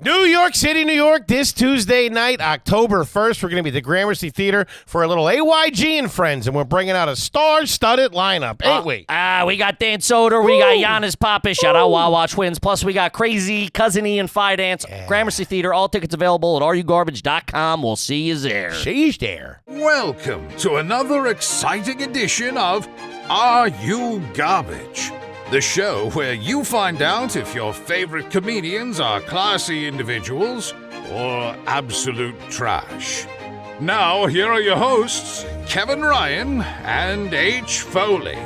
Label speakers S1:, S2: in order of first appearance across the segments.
S1: New York City, New York, this Tuesday night, October 1st, we're going to be at the Gramercy Theater for a little AYG and Friends, and we're bringing out a star-studded lineup, ain't we?
S2: We got Dan Soder, we got Giannis Papas, shout out Wawa Twins, plus we got Crazy Cousin Ian Fidance, Gramercy Theater, all tickets available at arugarbage.com. We'll see you there.
S1: She's there.
S3: Welcome to another exciting edition of Are You Garbage? The show where you find out if your favorite comedians are classy individuals or absolute trash. Now, here are your hosts, Kevin Ryan and H. Foley.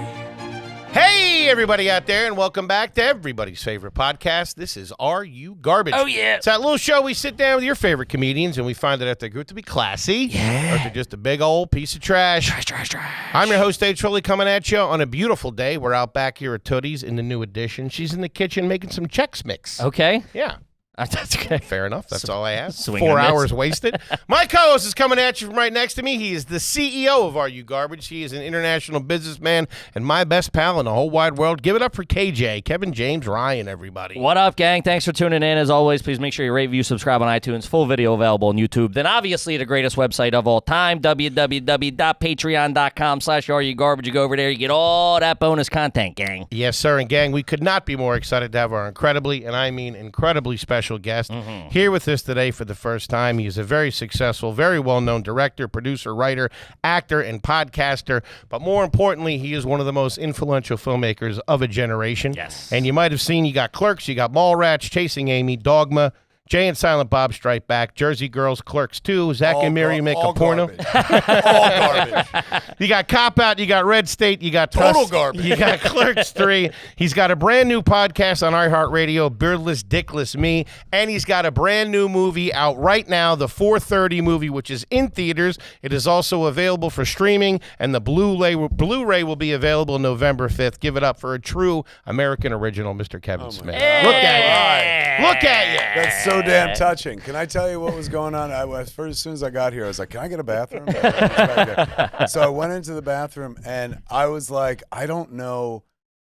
S1: Hey, everybody out there, and welcome back to everybody's favorite podcast. This is Are You Garbage?
S2: Oh, yeah.
S1: It's that little show we sit down with your favorite comedians, and we find out if they're good to be classy, or if they're just a big old piece of trash. Trash. I'm your host, H. Foley, coming at you on a beautiful day. We're out back here at Tootie's in the new edition. She's in the kitchen making some Chex Mix.
S2: Okay.
S1: Yeah.
S2: That's okay.
S1: Fair enough. That's all I ask.
S2: 4
S1: hours wasted. My co-host is coming at you from right next to me. He is the CEO of Are You Garbage. He is an international businessman and my best pal in the whole wide world. Give it up for KJ, Kevin James Ryan, everybody.
S2: What up, gang? Thanks for tuning in. As always, please make sure you rate, review, subscribe on iTunes. Full video available on YouTube. Then obviously the greatest website of all time, www.patreon.com/areyougarbage. You go over there, you get all that bonus content, gang.
S1: Yes, sir. And gang, we could not be more excited to have our incredibly, and I mean incredibly special guest here with us today for the first time. He is a very successful, very well-known director, producer, writer, actor, and podcaster. But more importantly, he is one of the most influential filmmakers of a generation.
S2: Yes.
S1: And you might have seen, you got Clerks, you got Mallrats, Chasing Amy, Dogma, Jay and Silent Bob Strike Back, Jersey Girls, Clerks 2, Zach and Miri Make a Porno.
S4: All garbage.
S1: You got Cop Out, you got Red State, you got
S4: Total garbage.
S1: You got Clerks 3. He's got a brand new podcast on iHeartRadio, Beardless Dickless Me, and he's got a brand new movie out right now, the 4:30 movie, which is in theaters. It is also available for streaming, and the Blu-ray will be available November 5th. Give it up for a true American original, Mr. Kevin Smith. Look at you. Look at you.
S4: That's so damn touching. Can I tell you what was going on? As soon as I got here, I was like, can I get a bathroom? So I went into the bathroom, and I was like, I don't know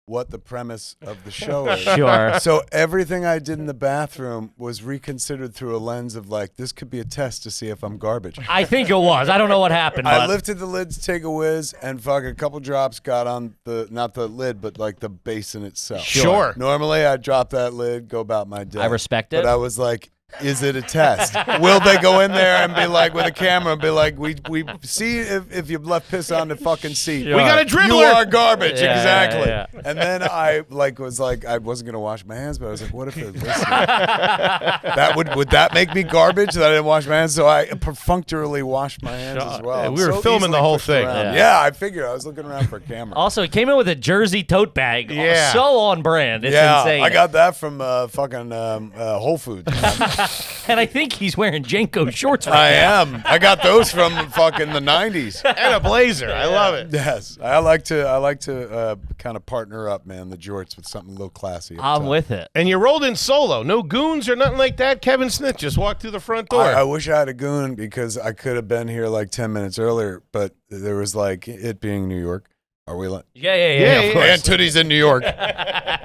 S4: what the premise of the show is.
S2: Sure.
S4: So everything I did in the bathroom was reconsidered through a lens of like, this could be a test to see if I'm garbage.
S2: I think it was. I don't know what happened.
S4: I
S2: But
S4: lifted the lid to take a whiz, and fucking a couple drops got on not the lid, but like the basin itself.
S1: Sure.
S4: Normally, I'd drop that lid, go about my day.
S2: I respect it.
S4: But I was like, is it a test? Will they go in there and be like, with a camera, and be like, we see if you've left piss on the fucking seat.
S1: We got a dribbler.
S4: You are garbage,
S2: Yeah,
S4: exactly.
S2: yeah.
S4: And then I was like, I wasn't gonna wash my hands, but I was like, what if they're listening? would that make me garbage that I didn't wash my hands? So I perfunctorily washed my hands as well.
S1: Yeah,
S4: I'm
S1: we were
S4: so
S1: filming the
S4: easily
S1: whole
S4: pushed
S1: thing.
S4: around.
S2: Yeah.
S4: Yeah, I figured. I was looking around for a camera.
S2: also, he came in with a Jersey tote bag.
S1: Yeah.
S2: So on brand. It's
S4: yeah,
S2: insane.
S4: I got that from fucking Whole Foods.
S2: And I think he's wearing JNCO shorts
S4: I
S2: right now.
S4: am. I got those from fucking the 90s.
S1: And a blazer. I love it.
S4: Yes, I like to kind of partner up, man, the jorts with something a little classy.
S2: I'm with it.
S1: And you rolled in solo. No goons or nothing like that. Kevin Smith just walked through the front door.
S4: I wish I had a goon because I could have been here like 10 minutes earlier, but there was like it being New York. Are we?
S2: Yeah.
S1: Yeah,
S2: Of course.
S4: And Tootie's in New York,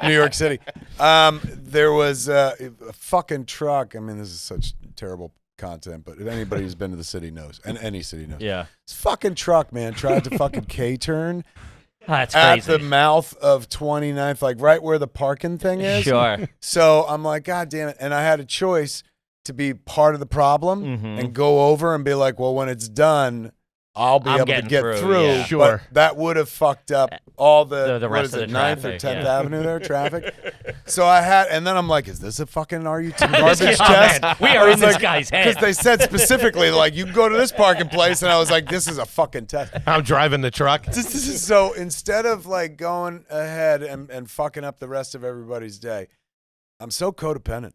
S4: New York City. There was a fucking truck. I mean, this is such terrible content, but if anybody who's been to the city knows, and any city knows.
S2: Yeah.
S4: This fucking truck, man, tried to fucking K-turn
S2: That's
S4: at
S2: crazy.
S4: the mouth of 29th, like right where the parking thing is.
S2: Sure.
S4: So I'm like, God damn it. And I had a choice to be part of the problem and go over and be like, well, when it's done, I'll be
S2: I'm
S4: able to
S2: getting
S4: get
S2: through,
S4: through.
S2: yeah.
S1: Sure.
S4: But that would have fucked up all the
S2: The
S4: what
S2: rest
S4: is
S2: of
S4: it,
S2: the
S4: 9th or
S2: traffic,
S4: 10th
S2: yeah.
S4: Avenue there, traffic. So I had, and then I'm like, is this a fucking Are You Garbage
S2: Oh,
S4: test?
S2: man. We are in this guy's head.
S4: Because they said specifically, like, you can go to this parking place, and I was like, this is a fucking test.
S1: I'm driving the truck.
S4: This is so instead of like going ahead and fucking up the rest of everybody's day, I'm so codependent.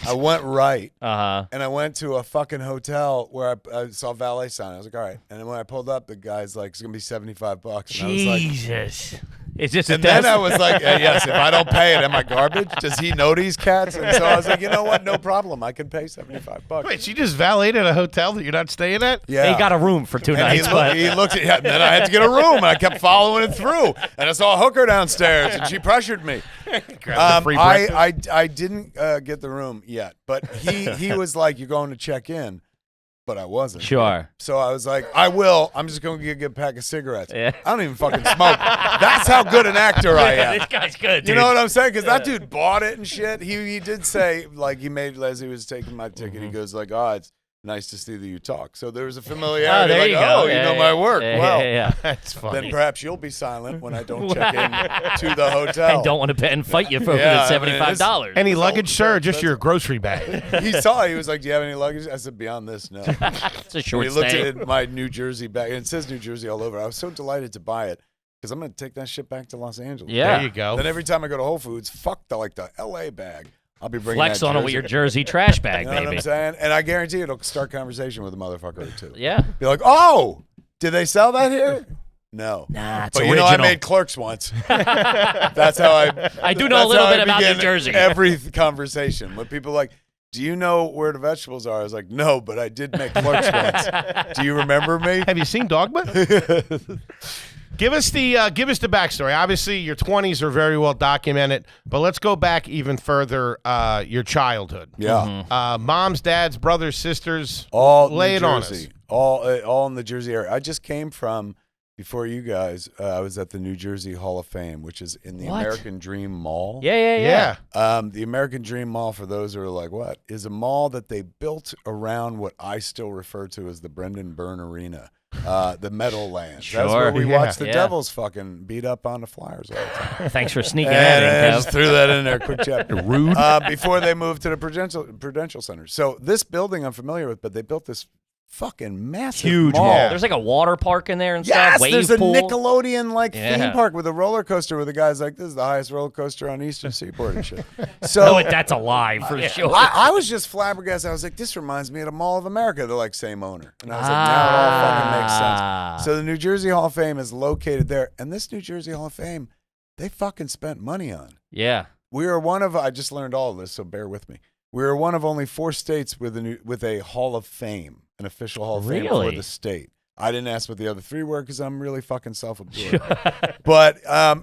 S4: I went right, and I went to a fucking hotel where I saw valet sign. I was like, all right. And then when I pulled up, the guy's like, it's gonna be $75. And I was like,
S2: Jesus. It's just a
S4: And then
S2: test.
S4: I was like, yes, if I don't pay it, am I garbage? Does he know these cats? And so I was like, you know what? No problem. I can pay $75.
S1: Wait, she just valeted a hotel that you're not staying at?
S4: Yeah.
S2: He got a room for 2
S4: And
S2: nights,
S4: he looked at, and then I had to get a room, and I kept following it through. And I saw a hooker downstairs, and she pressured me.
S1: Grab the free breakfast.
S4: I didn't get the room yet, but he was like, "You're going to check in," but I wasn't.
S2: Sure.
S4: So I was like, "I will. I'm just going to get a pack of cigarettes."
S2: Yeah.
S4: I don't even fucking smoke. That's how good an actor I am.
S2: This guy's good, dude.
S4: You know what I'm saying? Because that dude bought it and shit. He did say, like, he made, as he was taking my ticket, he goes like, "Oh, it's nice to see that you talk." So there was a familiarity.
S2: there
S4: like,
S2: you go.
S4: you know my work.
S2: Yeah,
S4: well,
S2: yeah.
S1: That's funny.
S4: then perhaps you'll be silent when I don't check in to the hotel.
S2: And don't want to pay and fight you for
S4: Yeah,
S2: the
S4: I mean,
S2: $75.
S1: Any luggage, sir, or just
S4: that's-
S1: your grocery bag?
S4: He saw it. He was like, "Do you have any luggage?" I said, "Beyond this, no."
S2: It's a short
S4: He looked
S2: stay.
S4: at my New Jersey bag, and it says New Jersey all over. I was so delighted to buy it because I'm going to take that shit back to Los Angeles.
S2: Yeah.
S1: There you go.
S4: Then every time I go to Whole Foods, fuck the LA bag. I'll be bringing
S2: Flex
S4: that
S2: on it
S4: Jersey.
S2: with your Jersey trash bag,
S4: You know what
S2: baby.
S4: I'm saying? And I guarantee it'll start conversation with a motherfucker or two.
S2: Yeah.
S4: Be like, "Oh, did they sell that here?" No.
S2: Nah, it's
S4: But
S2: original.
S4: you know, I made Clerks once. That's how
S2: I do know a little bit about New
S4: begin
S2: Jersey.
S4: Every conversation when people are like, "Do you know where the vegetables are?" I was like, "No, but I did make Clerks once. Do you remember me?"
S1: Have you seen Dogma? Give us the backstory. Obviously, your 20s are very well documented, but let's go back even further. Your childhood,
S4: Yeah.
S1: moms, dads, brothers, sisters.
S4: All
S1: lay
S4: New
S1: it on
S4: Jersey.
S1: us.
S4: All in the Jersey area. I just came from, before you guys, I was at the New Jersey Hall of Fame, which is in the
S2: What?
S4: American Dream Mall.
S2: Yeah.
S4: The American Dream Mall, for those who are like, what, is a mall that they built around what I still refer to as the Brendan Byrne Arena, the Meadowlands. That's where
S2: Sure.
S4: we
S1: Yeah.
S4: watch the
S2: Yeah.
S4: Devils fucking beat up on the Flyers all the time.
S2: Thanks for sneaking
S4: And
S2: that
S4: I
S2: in,
S4: just
S2: Kev.
S4: threw that in there, quick chapter.
S1: Rude.
S4: Before they moved to the Prudential Center. So this building I'm familiar with, but they built this fucking massive
S1: Huge
S4: mall.
S1: mall.
S2: There's like a water park in there and
S4: Yes,
S2: stuff. Wave
S4: there's a
S2: pool.
S4: Nickelodeon like
S2: Yeah.
S4: theme park with a roller coaster where the guy's like, "This is the highest roller coaster on Eastern Seaboard" and shit. So
S2: No, that's a lie for sure.
S4: I was just flabbergasted. I was like, "This reminds me of the Mall of America." They're like, same owner, and I was like, "Now it all fucking makes sense." So the New Jersey Hall of Fame is located there, and this New Jersey Hall of Fame, they fucking spent money on.
S2: Yeah.
S4: We are one of. I just learned all of this, so bear with me. We are one of only 4 states with a Hall of Fame, an official Hall of Fame for
S2: Really?
S4: the state. I didn't ask what the other 3 were because I'm really fucking self-absorbed. But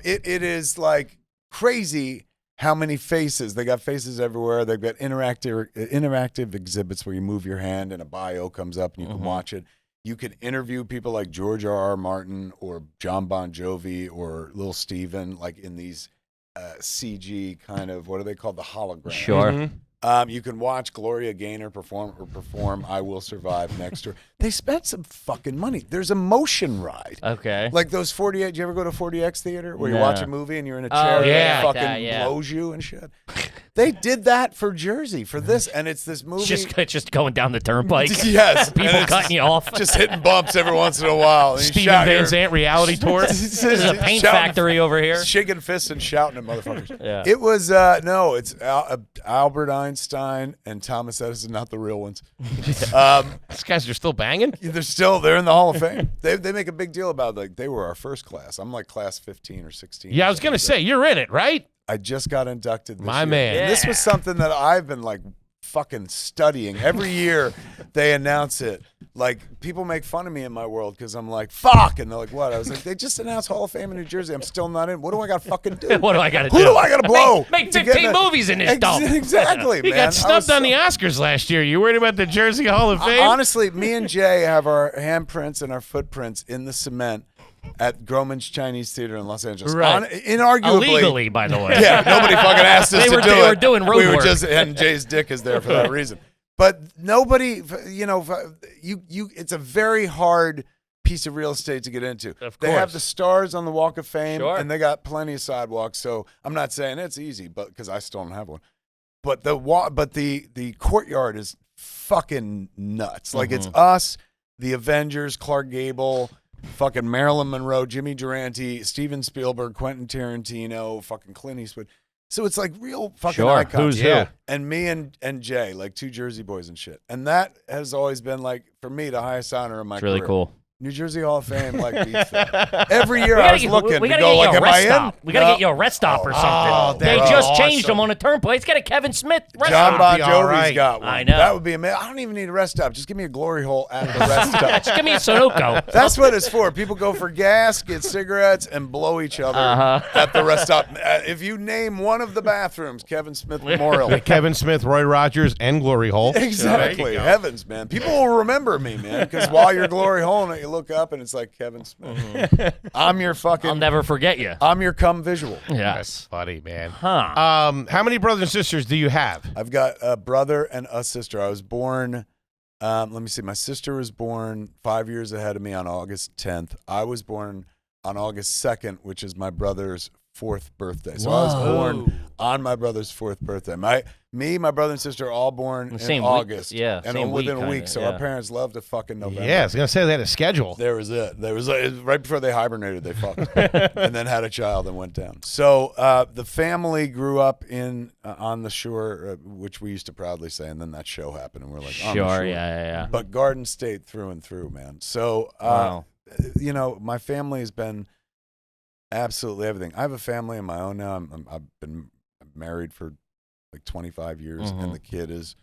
S4: it is like crazy how many faces. They got faces everywhere. They've got interactive exhibits where you move your hand and a bio comes up and you can watch it. You can interview people like George R.R. Martin or John Bon Jovi or Lil Steven, like in these CG kind of, what are they called? The holograms.
S2: Sure.
S4: You can watch Gloria Gaynor perform I Will Survive next to her. They spent some fucking money. There's a motion ride.
S2: Okay.
S4: Like those 48, do you ever go to 40X theater where you
S2: No.
S4: watch a movie and you're in a
S2: Oh,
S4: chair
S2: yeah,
S4: and it fucking
S2: that, yeah.
S4: blows you and shit? They did that for Jersey, for this, and it's this movie.
S2: It's just going down the turnpike.
S4: Yes.
S2: People
S4: and it's
S2: cutting you off.
S4: Just hitting bumps every once in a while. And you
S1: Steven
S4: shout
S1: Van
S4: your-
S1: Zandt reality tour.
S2: This is a paint
S4: shouting-
S2: factory over here.
S4: Shaking fists and shouting at motherfuckers.
S2: Yeah.
S4: It was, no, it's Albert Einstein and Thomas Edison, not the real ones.
S1: These guys are still banging.
S4: They're in the Hall of Fame. They make a big deal about, like, they were our first class. I'm like class 15 or 16.
S1: Yeah, I
S4: or
S1: was gonna
S4: something.
S1: say you're in it, right?
S4: I just got inducted this
S1: My
S4: year.
S1: man.
S4: And this was something that I've been like fucking studying. Every year they announce it. Like, people make fun of me in my world because I'm like, fuck. And they're like, what? I was like, they just announced Hall of Fame in New Jersey. I'm still not in. What do I got to fucking do?
S2: What do I got to do?
S4: Who do I got to blow?
S2: Make
S4: to get
S2: 15
S4: in
S2: movies in this dump.
S4: Exactly,
S1: You
S4: man.
S1: got snubbed on the Oscars last year. You worried about the Jersey Hall of Fame?
S4: Honestly, me and Jay have our handprints and our footprints in the cement at Groman's Chinese Theater in Los Angeles.
S2: Right.
S4: Inarguably.
S2: Illegally, by the way.
S4: Yeah, nobody fucking asked us
S2: They
S4: to
S2: were-
S4: do
S2: they
S4: it.
S2: were doing road
S4: we were
S2: work.
S4: just, and Jay's dick is there for that reason. But nobody, it's a very hard piece of real estate to get into.
S2: Of
S4: They have
S2: course.
S4: the stars on the Walk of Fame,
S2: Sure.
S4: and they got plenty of sidewalks. So I'm not saying it's easy, but because I still don't have one. But the courtyard is fucking nuts. Like, it's us, the Avengers, Clark Gable, fucking Marilyn Monroe, Jimmy Durante, Steven Spielberg, Quentin Tarantino, fucking Clint Eastwood. So it's like real fucking
S2: Sure.
S4: icons.
S2: Who's
S1: Yeah.
S2: who?
S4: And me and Jay, like 2 Jersey boys and shit. And that has always been, like, for me, the highest honor of my
S2: It's really
S4: career.
S2: cool.
S4: New Jersey Hall of Fame like beats that. Every year I was looking
S2: we
S4: to
S2: gotta
S4: go
S2: get
S4: like,
S2: you a
S4: am
S2: rest
S4: I in?
S2: stop. We gotta get you a rest stop or something. They
S1: that'd
S2: just
S1: be
S2: changed
S1: awesome.
S2: them on a turnpike. Let's get a Kevin Smith rest
S4: John
S2: stop.
S4: Bon
S1: Be all
S4: Jovi's
S1: right.
S4: got one.
S2: I know.
S4: That would be amazing. I don't even need a rest stop. Just give me a glory hole at the rest stop.
S2: Just give me a Sunoco.
S4: That's what it's for. People go for gas, get cigarettes, and blow each other at the rest stop. If you name one of the bathrooms, Kevin Smith Memorial.
S1: Kevin Smith, Roy Rogers, and Glory Hole.
S4: Exactly. Heavens, man. People will remember me, man, because while you're glory holing it, you look up and it's like Kevin Smith. I'm your fucking.
S2: I'll never forget you.
S4: I'm your cum visual.
S1: That's
S2: Yes.
S1: funny, man.
S2: Huh.
S1: How many brothers and sisters do you have?
S4: I've got a brother and a sister. I was born. Let me see. My sister was born 5 years ahead of me on August 10th. I was born on August 2nd, which is my brother's 4th birthday. So I was born on my brother's 4th birthday. My brother and sister are all born in
S2: Same week.
S4: August.
S2: Yeah,
S4: And
S2: same
S4: within
S2: week,
S4: a week.
S2: kinda,
S4: So
S2: yeah.
S4: our parents loved to fucking November.
S1: Yeah, I was gonna say they had a schedule.
S4: There was it. There was right before they hibernated, they fucked, and then had a child and went down. So the family grew up in on the shore, which we used to proudly say, and then that show happened, and we're like, on the
S2: Sure.
S4: shore.
S2: Yeah.
S4: But Garden State through and through, man. So
S2: Wow.
S4: you know, my family has been absolutely everything. I have a family of my own now. I've been married for like 25 years, and the kid is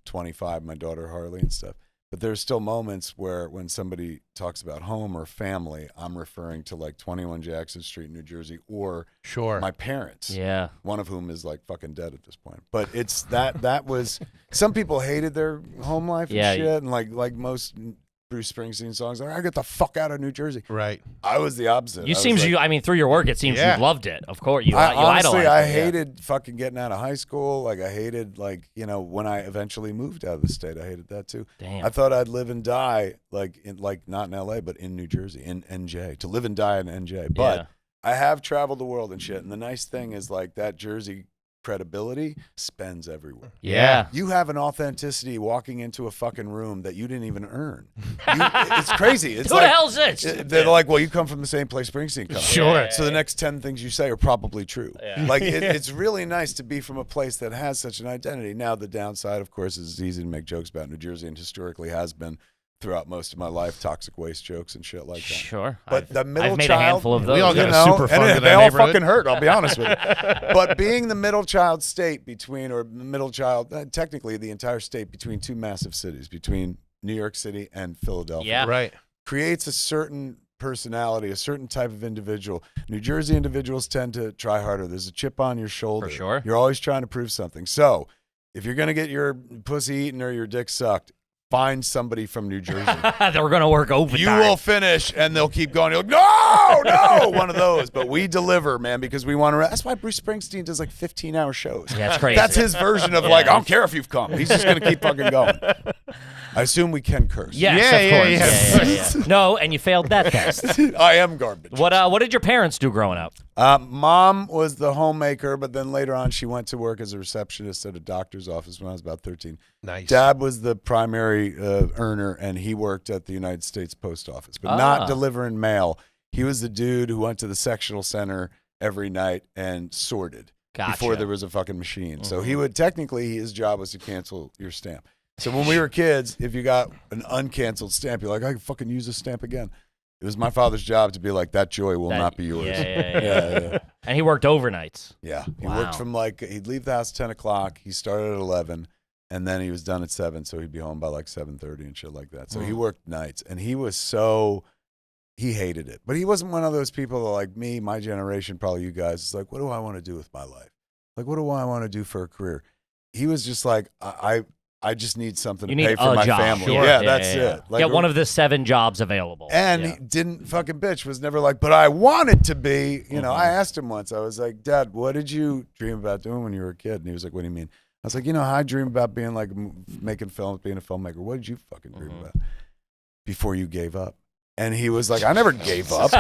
S4: 25, my daughter Harley and stuff. But there's still moments where when somebody talks about home or family, I'm referring to like 21 Jackson Street, New Jersey, or my parents.
S2: Yeah.
S4: One of whom is like fucking dead at this point. But it's that was, some people hated their home life and shit, and like most Bruce Springsteen songs, like, I get the fuck out of New Jersey.
S1: Right.
S4: I was the opposite.
S2: I mean, through your work, it seems you loved it. Of course, you
S4: honestly,
S2: idolized
S4: I
S2: it.
S4: hated fucking getting out of high school. Like I hated, like, you know, when I eventually moved out of the state, I hated that too.
S2: Damn.
S4: I thought I'd live and die not in LA, but in New Jersey, in NJ, to live and die in NJ. But I have traveled the world and shit. And the nice thing is like that Jersey credibility spends everywhere.
S2: Yeah.
S4: You have an authenticity walking into a fucking room that you didn't even earn. It's crazy. It's
S2: Who the hell's this?
S4: They're like, well, you come from the same place Springsteen comes from.
S1: Sure.
S4: So the next 10 things you say are probably true.
S2: Yeah.
S4: Like it's really nice to be from a place that has such an identity. Now the downside, of course, is it's easy to make jokes about New Jersey, and historically has been throughout most of my life, toxic waste jokes and shit like that.
S2: Sure.
S4: But the middle
S2: I've made
S4: child,
S2: a handful of those.
S1: We all got
S4: you
S1: a
S4: know,
S1: super fun
S4: and
S1: to
S4: they
S1: that
S4: all
S1: neighborhood.
S4: fucking hurt, I'll be honest with you. But being the middle child state between, or middle child, technically the entire state between two massive cities, between New York City and Philadelphia,
S2: Yeah.
S1: Right.
S4: creates a certain personality, a certain type of individual. New Jersey individuals tend to try harder. There's a chip on your shoulder.
S2: For sure.
S4: You're always trying to prove something. So if you're going to get your pussy eaten or your dick sucked, find somebody from New Jersey.
S2: They're going to work overtime.
S4: You will finish, and they'll keep going. You're like, no, one of those. But we deliver, man, because we want to. That's why Bruce Springsteen does like 15-hour shows.
S2: Yeah, that's crazy.
S4: That's his version of like, I don't care if you've come. He's just going to keep fucking going. I assume we can curse.
S2: Yes,
S1: Yeah,
S2: of course. Yeah. No, and you failed that test.
S4: I am garbage.
S2: What did your parents do growing up?
S4: Mom was the homemaker, but then later on she went to work as a receptionist at a doctor's office when I was about 13.
S1: Nice.
S4: Dad was the primary earner, and he worked at the United States Post Office, but not delivering mail. He was the dude who went to the sectional center every night and sorted before there was a fucking machine. So he would technically, his job was to cancel your stamp. So when we were kids, if you got an uncanceled stamp, you're like, I can fucking use this stamp again. It was my father's job to be like, that joy will not be yours.
S2: Yeah. And he worked overnights.
S4: Yeah. He
S2: Wow.
S4: worked from like, he'd leave the house at 10 o'clock. He started at 11, and then he was done at 7. So he'd be home by like 7:30 and shit like that. So he worked nights, and he hated it. But he wasn't one of those people that, like me, my generation, probably you guys, is like, what do I want to do with my life? Like, what do I want to do for a career? He was just like, I just need something to pay for my
S2: job.
S4: family.
S2: Sure.
S4: Yeah, that's it. Like,
S2: Get one of the 7 jobs available.
S4: and he didn't fucking bitch, was never like, but I want it to be. You know, I asked him once, I was like, Dad, what did you dream about doing when you were a kid? And he was like, what do you mean? I was like, you know how I dream about being like making films, being a filmmaker. What did you fucking dream about before you gave up? And he was like, I never gave up.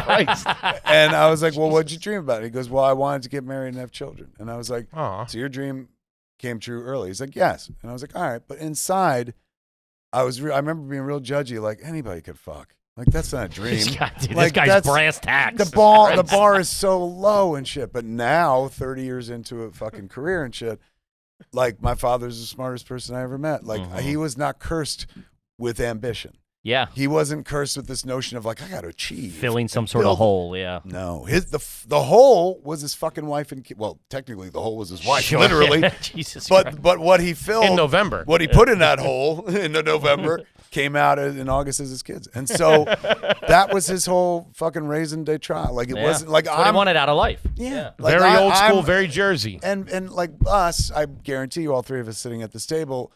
S4: And I was like, well, what did you dream about? And he goes, well, I wanted to get married and have children. And I was like,
S1: Aw.
S4: so your dream came true early? He's like, yes. And I was like, all right. But inside, I remember being real judgy, like anybody could fuck. Like, that's not a dream.
S2: This
S4: Like,
S2: guy's
S4: that's-
S2: brass tacks.
S4: The bar is so low and shit. But now, 30 years into a fucking career and shit, like, my father's the smartest person I ever met. Like, he was not cursed with ambition.
S2: Yeah.
S4: He wasn't cursed with this notion of like, I got to achieve.
S2: Filling some
S4: and
S2: sort of
S4: build.
S2: hole, yeah.
S4: No, the hole was his fucking wife and kid. Well, technically the hole was his wife,
S2: Sure.
S4: literally.
S2: Jesus Christ.
S4: But what he filled
S1: In November.
S4: what he put in that hole in November came out in August as his kids, and so that was his whole fucking raison d'etre. Like it wasn't like
S2: That's what he wanted out of life.
S4: Yeah, like
S1: Very old school,
S4: I'm-
S1: very Jersey.
S4: and like us, I guarantee you, all three of us sitting at this table,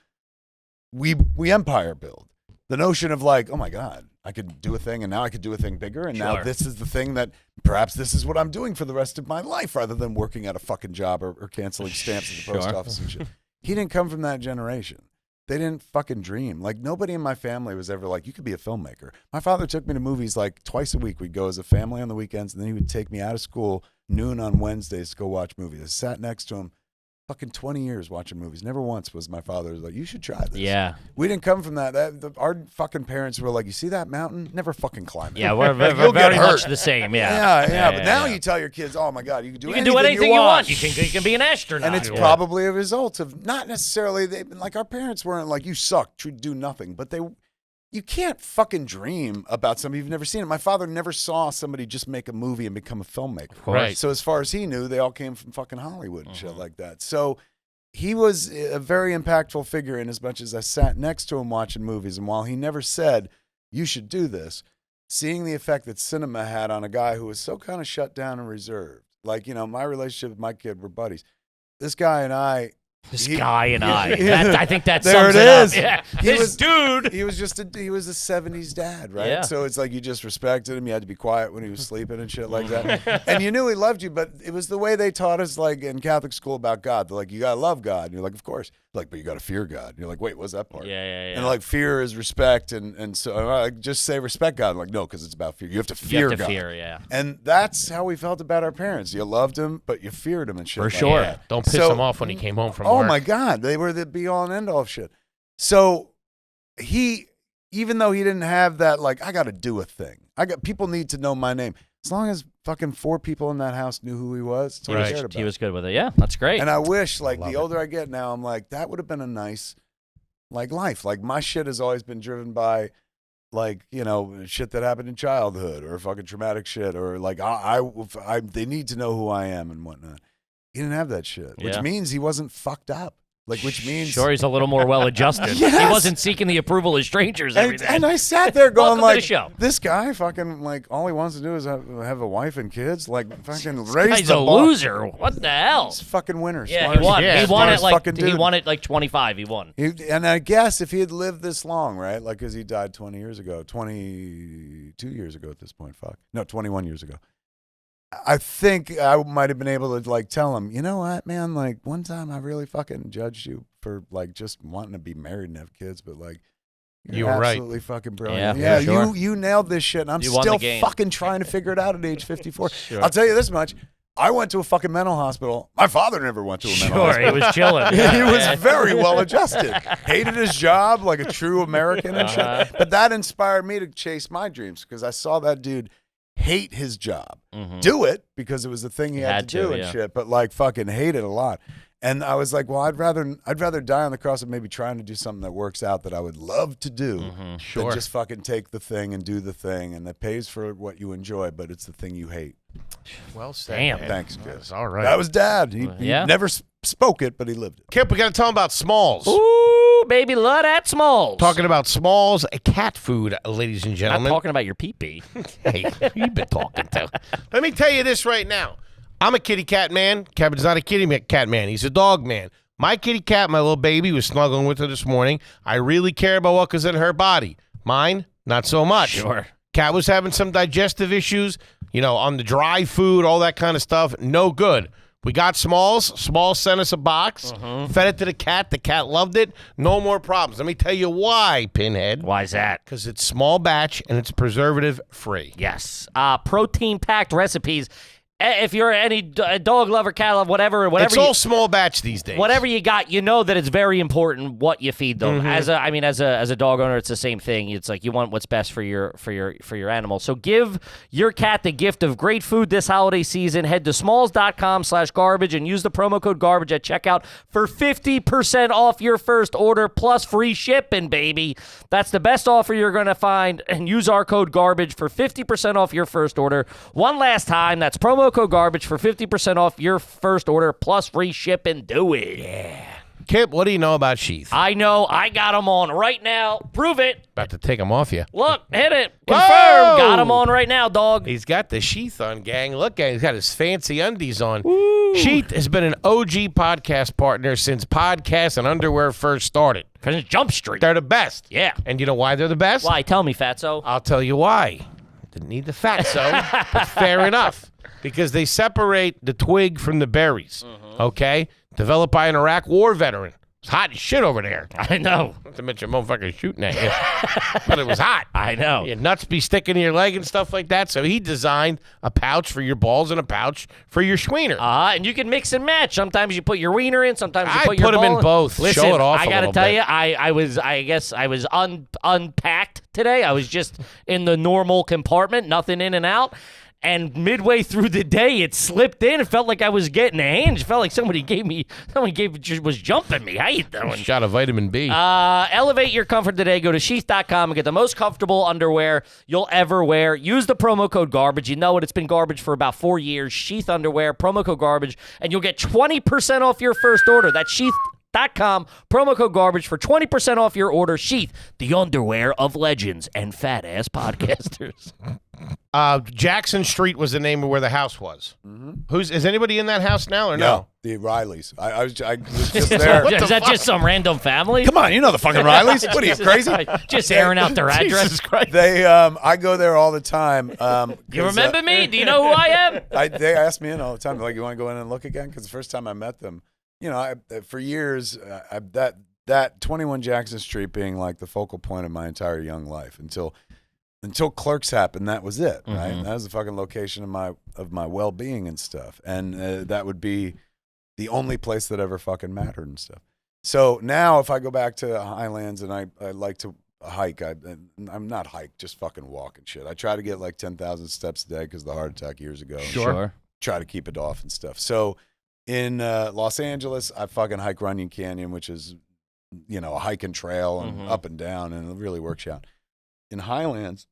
S4: we empire build. The notion of like, oh my God, I could do a thing, and now I could do a thing bigger, and now
S2: Sure.
S4: this is the thing that perhaps this is what I'm doing for the rest of my life, rather than working at a fucking job or canceling stamps at the post office and shit. He didn't come from that generation. They didn't fucking dream. Like nobody in my family was ever like, you could be a filmmaker. My father took me to movies like twice a week. We'd go as a family on the weekends, and then he would take me out of school noon on Wednesdays to go watch movies. I sat next to him fucking 20 years watching movies. Never once was my father like, you should try this.
S2: Yeah.
S4: We didn't come from that. Our fucking parents were like, you see that mountain? Never fucking climb it.
S2: Yeah, we're
S4: You'll get
S2: very
S4: hurt.
S2: much the same. Yeah.
S4: Yeah. But now you tell your kids, oh my God, you can do
S2: You can
S4: anything
S2: do anything you want.
S4: want.
S2: You can be an astronaut.
S4: And it's probably a result of not necessarily like our parents weren't like, you suck, do nothing, but you can't fucking dream about something you've never seen. My father never saw somebody just make a movie and become a filmmaker.
S1: Right.
S4: So as far as he knew, they all came from fucking Hollywood and shit like that. So he was a very impactful figure in as much as I sat next to him watching movies. And while he never said, you should do this, seeing the effect that cinema had on a guy who was so kind of shut down and reserved. Like, my relationship with my kid were buddies. This guy and I.
S2: I think that
S4: There
S2: sums
S4: it
S2: it up.
S4: is.
S2: Yeah.
S4: He
S2: This
S4: was-
S2: dude.
S4: He was he was a 70s dad, right?
S2: Yeah.
S4: So it's like you just respected him. You had to be quiet when he was sleeping and shit like that. And you knew he loved you, but it was the way they taught us, like in Catholic school, about God. They're like, you got to love God. And you're like, of course. Like, but you got to fear God. And you're like, wait, what's that part?
S2: Yeah.
S4: And like, fear is respect. And so I just say respect God. I'm like, no, because it's about fear. You have to fear
S2: You have to
S4: God.
S2: fear, yeah.
S4: And that's how we felt about our parents. You loved him, but you feared him and shit.
S2: For
S4: like
S2: sure.
S4: that.
S1: Don't piss
S4: So-
S1: him off when he came home from
S4: Oh
S1: work.
S4: my God, they were the be all and end all of shit. So even though he didn't have that, like, I got to do a thing. People need to know my name. As long as fucking 4 people in that house knew who he was, that's what I cared about.
S2: He was good with it. Yeah, that's great.
S4: And I wish, like,
S1: love
S4: the
S1: it.
S4: older I get now, I'm like, that would have been a nice, like, life. Like, my shit has always been driven by, like, shit that happened in childhood or fucking traumatic shit or like, they need to know who I am and whatnot. He didn't have that shit, which
S2: Yeah.
S4: means he wasn't fucked up. Like, which means
S2: Sure, he's a little more well-adjusted.
S4: Yes.
S2: He wasn't seeking the approval of strangers every day.
S4: and I sat there going
S2: Welcome to the
S4: like,
S2: show.
S4: this guy fucking like all he wants to do is have a wife and kids. Like fucking
S2: This
S4: raise
S2: guy's
S4: the
S2: a
S4: bar.
S2: loser. What the hell?
S4: He's a fucking winner.
S2: Yeah,
S4: Smartest-
S2: he won.
S1: Yeah,
S2: He won at
S4: smartest
S2: like
S4: fucking
S2: he
S4: dude.
S2: won at like 25. He won.
S4: And I guess if he had lived this long, right? Like, because he died 20 years ago, 22 years ago at this point. 21 years ago. I think I might have been able to like tell him, you know what, man? Like one time I really fucking judged you for like just wanting to be married and have kids, but like
S1: You
S4: you're
S1: were right.
S4: absolutely fucking brilliant.
S2: Yeah, for sure.
S4: you nailed this shit, and I'm
S2: You won
S4: still
S2: the game.
S4: fucking trying to figure it out at age 54.
S2: Sure.
S4: I'll tell you this much: I went to a fucking mental hospital. My father never went to a mental
S2: Sure,
S4: hospital.
S2: he was chilling.
S4: He was very well adjusted. Hated his job like a true American and shit. But that inspired me to chase my dreams because I saw that dude hate his job. Do it because it was the thing he had to do and
S2: yeah.
S4: shit, but like fucking hate it a lot. And I was like, well, I'd rather die on the cross of maybe trying to do something that works out that I would love to do
S1: Sure.
S4: than just fucking take the thing and do the thing and that pays for what you enjoy, but it's the thing you hate.
S1: Well said.
S2: Damn.
S1: man.
S4: Thanks, Chris.
S1: That's all right.
S4: That was Dad. He
S2: Yeah.
S4: never spoke it, but he lived it.
S1: Kip, we got to tell him about Smalls.
S2: Ooh, baby, love that Smalls.
S1: Talking about Smalls cat food, ladies and
S2: Not
S1: gentlemen.
S2: talking about your pee-pee.
S1: Hey, you've been talking to. Let me tell you this right now. I'm a kitty cat man. Kevin's not a kitty cat man. He's a dog man. My kitty cat, my little baby, was snuggling with her this morning. I really care about what goes in her body. Mine, not so much.
S2: Sure.
S1: Cat was having some digestive issues, on the dry food, all that kind of stuff. No good. We got Smalls. Smalls sent us a box. Fed it to the cat. The cat loved it. No more problems. Let me tell you why, Pinhead.
S2: Why is that?
S1: Because it's small batch and it's preservative free.
S2: Yes. Protein-packed recipes. if you're any dog lover, cat lover, whatever,
S1: It's all small batch these days.
S2: whatever you got, you know that it's very important what you feed them. As a dog owner, it's the same thing. It's like you want what's best for your animal. So give your cat the gift of great food this holiday season. Head to smalls.com/garbage and use the promo code garbage at checkout for 50% off your first order plus free shipping, baby. That's the best offer you're going to find, and use our code garbage for 50% off your first order. One last time, that's promo code garbage for 50% off your first order plus free shipping. Do it. Yeah.
S1: Kip, what do you know about Sheath?
S2: I know. I got them on right now. Prove it.
S1: About to take them off you.
S2: Look, hit it. Confirm.
S1: Whoa!
S2: Got them on right now, dog.
S1: He's got the Sheath on, gang. Look at him. He's got his fancy undies on. Sheath has been an OG podcast partner since podcasts and underwear first started.
S2: Because Jump Street.
S1: They're the best.
S2: Yeah.
S1: And you know why they're the best?
S2: Why? Tell me, fatso.
S1: I'll tell you why. Didn't need the fatso, but fair enough. Because they separate the twig from the berries, okay? Developed by an Iraq war veteran. It's hot as shit over there.
S2: I know.
S1: Not to mention motherfuckers shooting at you. But it was hot.
S2: I know.
S1: Your nuts be sticking to your leg and stuff like that. So he designed a pouch for your balls and a pouch for your schweener.
S2: And you can mix and match. Sometimes you put your wiener in. Sometimes you put your
S1: them
S2: ball
S1: in both.
S2: Listen,
S1: Show it off
S2: I
S1: a
S2: gotta
S1: little
S2: tell
S1: bit.
S2: you, I guess I was unpacked today. I was just in the normal compartment, nothing in and out. And midway through the day, it slipped in. It felt like I was getting a hinge. It felt like somebody was jumping me. How you doing?
S1: Shot of vitamin B.
S2: Elevate your comfort today. Go to sheath.com and get the most comfortable underwear you'll ever wear. Use the promo code garbage. You know it. It's been garbage for about 4 years. Sheath underwear, promo code garbage, and you'll get 20% off your first order. That's sheath.com, promo code garbage for 20% off your order. Sheath, the underwear of legends and fat-ass podcasters.
S1: Jackson Street was the name of where the house was. Is anybody in that house now or no?
S4: The Rileys. I was just there.
S2: Is that just some random family?
S4: Come on, you know the fucking Rileys. What are you, crazy?
S2: Just airing out their address.
S4: They, I go there all the time.
S2: You remember me? Do you know who I am?
S4: They ask me in all the time, like, you want to go in and look again? Because the first time I met them, you know, for years, that 21 Jackson Street being like the focal point of my entire young life until Clerks happened, that was it, right? That was the fucking location of my well-being and stuff, and that would be the only place that ever fucking mattered and stuff. So now, if I go back to Highlands and I like to hike, I'm not hike, just fucking walk and shit. I try to get like 10,000 steps a day because of the heart attack years ago.
S2: Sure.
S4: Try to keep it off and stuff. So in Los Angeles, I fucking hike Runyon Canyon, which is, you know, a hike and trail and up and down, and it really works out. In Highlands,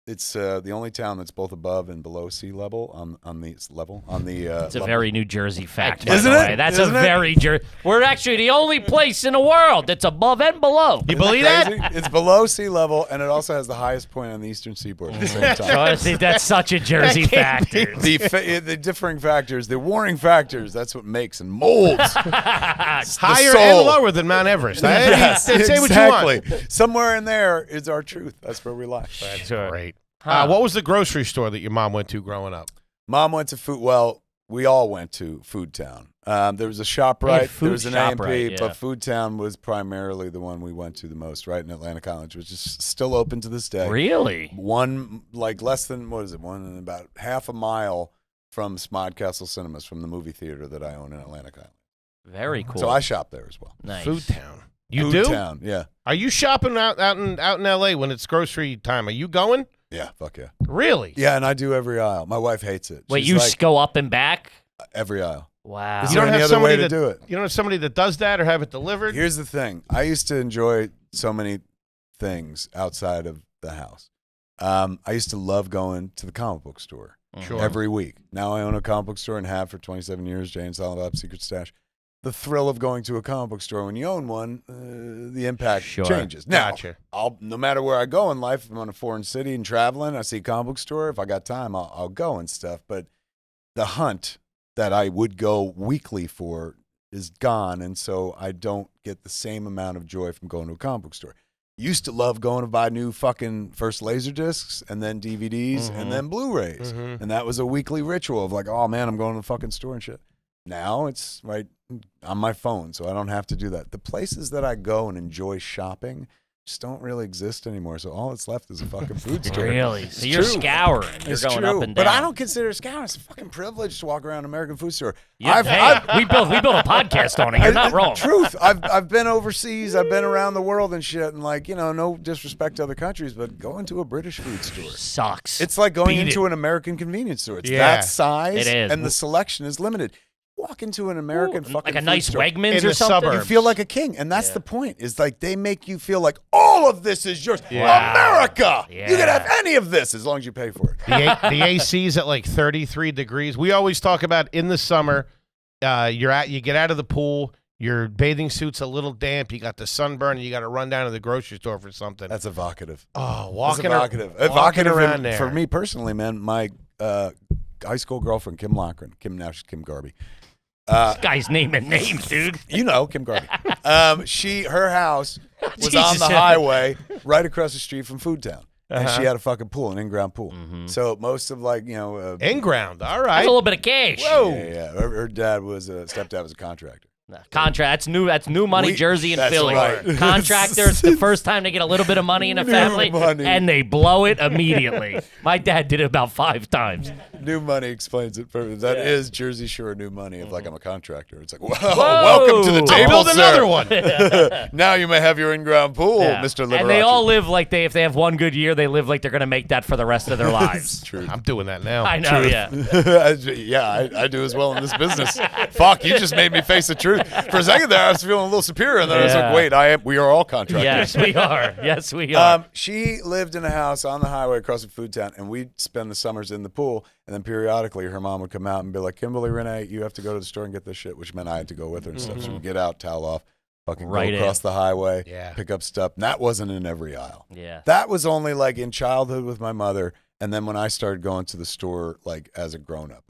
S4: it's the only town that's both above and below sea level on the level on the.
S2: It's a very New Jersey fact,
S4: Isn't
S2: by the
S4: it?
S2: way. That's
S4: Isn't
S2: a
S4: it?
S2: very Jersey. We're actually the only place in the world that's above and below.
S1: You believe that?
S4: It's below sea level, and it also has the highest point on the eastern seaboard at the same time.
S2: Honestly, that's such a Jersey fact.
S4: The differing factors, the warring factors, that's what makes and molds.
S1: Higher
S4: soul.
S1: and lower than Mount Everest.
S4: Yes,
S1: Say what you
S4: exactly.
S1: want.
S4: Somewhere in there is our truth. That's where we lie.
S1: That's great. What was the grocery store that your mom went to growing up?
S4: Mom went to food. Well, we all went to Food Town. There was a ShopRite. There was an A&P, but Food Town was primarily the one we went to the most, right in Atlantic College, which is still open to this day.
S2: Really?
S4: One, like less than, what is it, about half a mile from Smodcastle Cinemas, from the movie theater that I own in Atlantic Island.
S2: Very cool.
S4: So I shop there as well.
S2: Nice.
S1: Food Town. You
S4: Food
S1: do?
S4: Town, yeah.
S1: Are you shopping out in L.A. when it's grocery time? Are you going?
S4: Yeah, fuck yeah.
S1: Really?
S4: Yeah, and I do every aisle. My wife hates it.
S2: Wait,
S4: She's
S2: you
S4: like,
S2: go up and back?
S4: every aisle.
S2: Wow.
S4: Is
S1: You
S4: there
S1: don't
S4: any
S1: have
S4: other way
S1: somebody
S4: to
S1: that
S4: do it?
S1: You don't have somebody that does that or have it delivered?
S4: Here's the thing. I used to enjoy so many things outside of the house. I used to love going to the comic book store
S1: Sure.
S4: every week. Now I own a comic book store and have for 27 years, Jay and Silent Bob Secret Stash. The thrill of going to a comic book store when you own one, the impact changes. Now,
S1: Gotcha.
S4: no matter where I go in life, if I'm in a foreign city and traveling, I see a comic book store. If I got time, I'll go and stuff. But the hunt that I would go weekly for is gone, and so I don't get the same amount of joy from going to a comic book store. Used to love going to buy new fucking first laser discs and then DVDs and then Blu-rays. And that was a weekly ritual of like, oh man, I'm going to the fucking store and shit. Now it's right on my phone, so I don't have to do that. The places that I go and enjoy shopping, just don't really exist anymore. So all that's left is a fucking food store.
S2: Really? So you're scouring. You're
S4: It's
S2: going
S4: true.
S2: up and down.
S4: But I don't consider it scouring. It's a fucking privilege to walk around an American food store.
S2: Yeah, we built a podcast on it. You're not wrong.
S4: Truth. I've been overseas. I've been around the world and shit. And like, no disrespect to other countries, but going to a British food store
S2: Sucks.
S4: it's like going
S1: Beat
S4: into
S1: it.
S4: an American convenience store. It's
S1: Yeah.
S4: that size,
S2: It is.
S4: and the selection is limited. Walk into an American fucking
S2: like a
S4: food
S2: nice
S4: store,
S2: Wegmans
S1: in
S2: or
S1: the
S2: something.
S1: suburbs.
S4: you feel like a king, and that's the point. Is like they make you feel like all of this is yours.
S1: Yeah.
S4: America, you can
S2: Yeah.
S4: have any of this as long as you pay for it.
S1: The AC's at like 33 degrees. We always talk about in the summer, you get out of the pool, your bathing suit's a little damp, you got the sunburn, and you got to run down to the grocery store for something.
S4: That's evocative.
S1: Oh,
S4: That's
S1: walking
S4: evocative
S1: around
S4: and
S1: there.
S4: for me personally, man. My high school girlfriend, Kim Lochran. Now she's Kim Garvey.
S2: This guy's naming names, dude.
S4: You know Kim Garvey. Her house was
S2: Jesus.
S4: on the highway right across the street from Food Town. And
S1: Uh-huh.
S4: she had a fucking pool, an in-ground pool. So most of
S1: In ground. All
S2: That's
S1: right.
S2: a little bit of cash.
S1: Whoa.
S4: yeah. Her dad was stepdad was a contractor.
S2: Contract. That's new money, Jersey and
S4: that's
S2: Philly.
S4: right.
S2: Contractors, the first time they get a little bit of money in a
S4: New
S2: family,
S4: money.
S2: and they blow it immediately. My dad did it about 5 times.
S4: New money explains it perfectly. That is Jersey Shore new money. If like I'm a contractor, it's like, whoa,
S2: Whoa.
S4: welcome to the
S2: I'll
S4: table,
S1: Build
S4: sir.
S1: another one.
S4: Now you may have your in-ground pool,
S2: Yeah.
S4: Mr. Liberace.
S2: And they all live like if they have one good year, they live like they're going to make that for the rest of their
S4: It's
S2: lives.
S4: true.
S1: I'm doing that now.
S2: I know, yeah.
S4: Yeah, I do as well in this business. Fuck, you just made me face the truth. For a second there, I was feeling a little superior, and then I was
S2: Yeah.
S4: like, wait, we are all contractors.
S2: Yes, we are. Yes, we are.
S4: She lived in a house on the highway across from Food Town, and we'd spend the summers in the pool, and then periodically her mom would come out and be like, Kimberly, Renee, you have to go to the store and get this shit, which meant I had to go with her and stuff. So we'd get out, towel off, fucking
S2: Right
S4: go
S2: in.
S4: across the highway,
S1: Yeah.
S4: pick up stuff. And that wasn't in every aisle.
S2: Yeah.
S4: That was only like in childhood with my mother, and then when I started going to the store like as a grown up,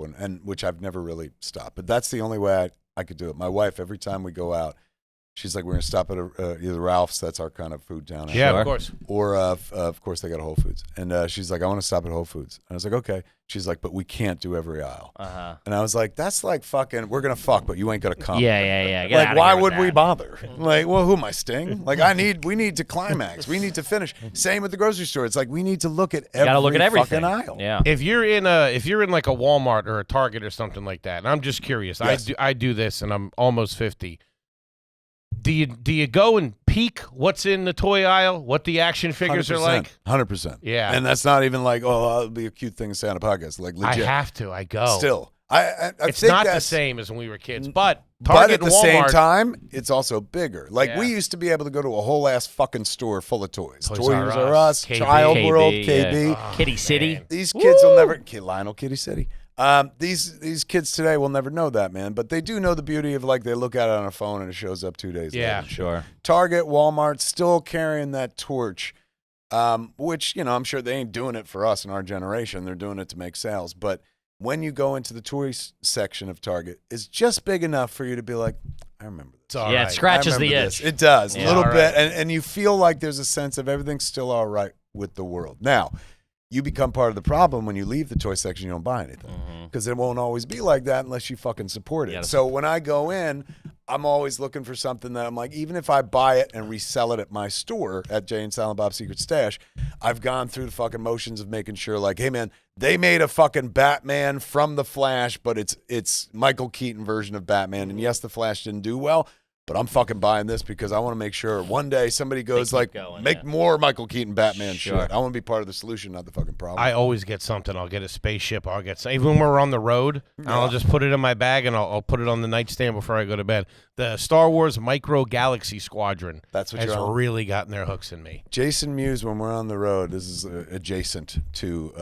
S4: which I've never really stopped. But that's the only way I could do it. My wife, every time we go out, she's like, we're gonna stop at either Ralph's, that's our kind of food town,
S1: Yeah,
S2: Sure.
S1: of course.
S4: or of course they got a Whole Foods, and she's like, I want to stop at Whole Foods, and I was like, okay. She's like, but we can't do every aisle, and I was like, that's like fucking, we're gonna fuck, but you ain't gonna come.
S2: Yeah. Get
S4: Like,
S2: outta
S4: why
S2: here with
S4: would we
S2: that.
S4: bother? Like, well, who am I, Sting? Like, we need to climax. We need to finish. Same with the grocery store. It's like we need to look at every
S2: Gotta look at everything.
S4: fucking aisle.
S2: Yeah.
S1: If you're in like a Walmart or a Target or something like that, and I'm just curious,
S4: Yes.
S1: I do this, and I'm almost 50. Do you go and peek what's in the toy aisle, what the action figures are like?
S4: 100%.
S1: Yeah.
S4: And that's not even like, oh, that'll be a cute thing to say on a podcast. Like,
S1: I
S4: legit.
S1: have to. I go.
S4: Still. I
S1: It's
S4: think
S1: not the
S4: that's-
S1: same as when we were kids, but
S4: But
S1: Target
S4: at the
S1: and
S4: same
S1: Walmart.
S4: time, it's also bigger. Like,
S1: Yeah.
S4: we used to be able to go to a whole ass fucking store full of toys.
S1: Toys
S4: Toys
S1: R
S4: R
S1: Us,
S4: Us,
S1: KB.
S4: Child World,
S2: KB,
S4: KB.
S2: yeah. Kitty City.
S4: These kids will never, Lionel Kitty City. These kids today will never know that, man. But they do know the beauty of, like, they look at it on a phone and it shows up 2 days
S1: Yeah,
S4: later.
S2: Sure.
S4: Target, Walmart, still carrying that torch, which, I'm sure they ain't doing it for us in our generation. They're doing it to make sales. But when you go into the toy section of Target, it's just big enough for you to be like, I remember this.
S1: It's all
S2: Yeah,
S1: right.
S2: it scratches
S4: I
S2: the
S4: remember
S2: edge.
S4: this. It does,
S2: Yeah.
S4: a little
S1: All
S4: bit.
S1: right.
S4: And you feel like there's a sense of everything's still all right with the world. Now, you become part of the problem when you leave the toy section, you don't buy anything. Because it won't always be like that unless you fucking support it.
S2: Yes.
S4: So when I go in, I'm always looking for something that I'm like, even if I buy it and resell it at my store at Jay and Silent Bob's Secret Stash, I've gone through the fucking motions of making sure, like, hey man, they made a fucking Batman from the Flash, but it's Michael Keaton version of Batman. And yes, the Flash didn't do well, but I'm fucking buying this because I want to make sure one day somebody goes
S2: keep
S4: like,
S2: going,
S4: make
S2: yeah.
S4: more Michael Keaton Batman
S2: Sure.
S4: shit. I want to be part of the solution, not the fucking problem.
S1: I always get something. I'll get a spaceship. I'll get even when we're on the road. I'll just put it in my bag and I'll put it on the nightstand before I go to bed. The Star Wars Micro Galaxy Squadron.
S4: That's what
S1: has
S4: you're on.
S1: really gotten their hooks in me.
S4: Jason Mewes, when we're on the road, this is adjacent to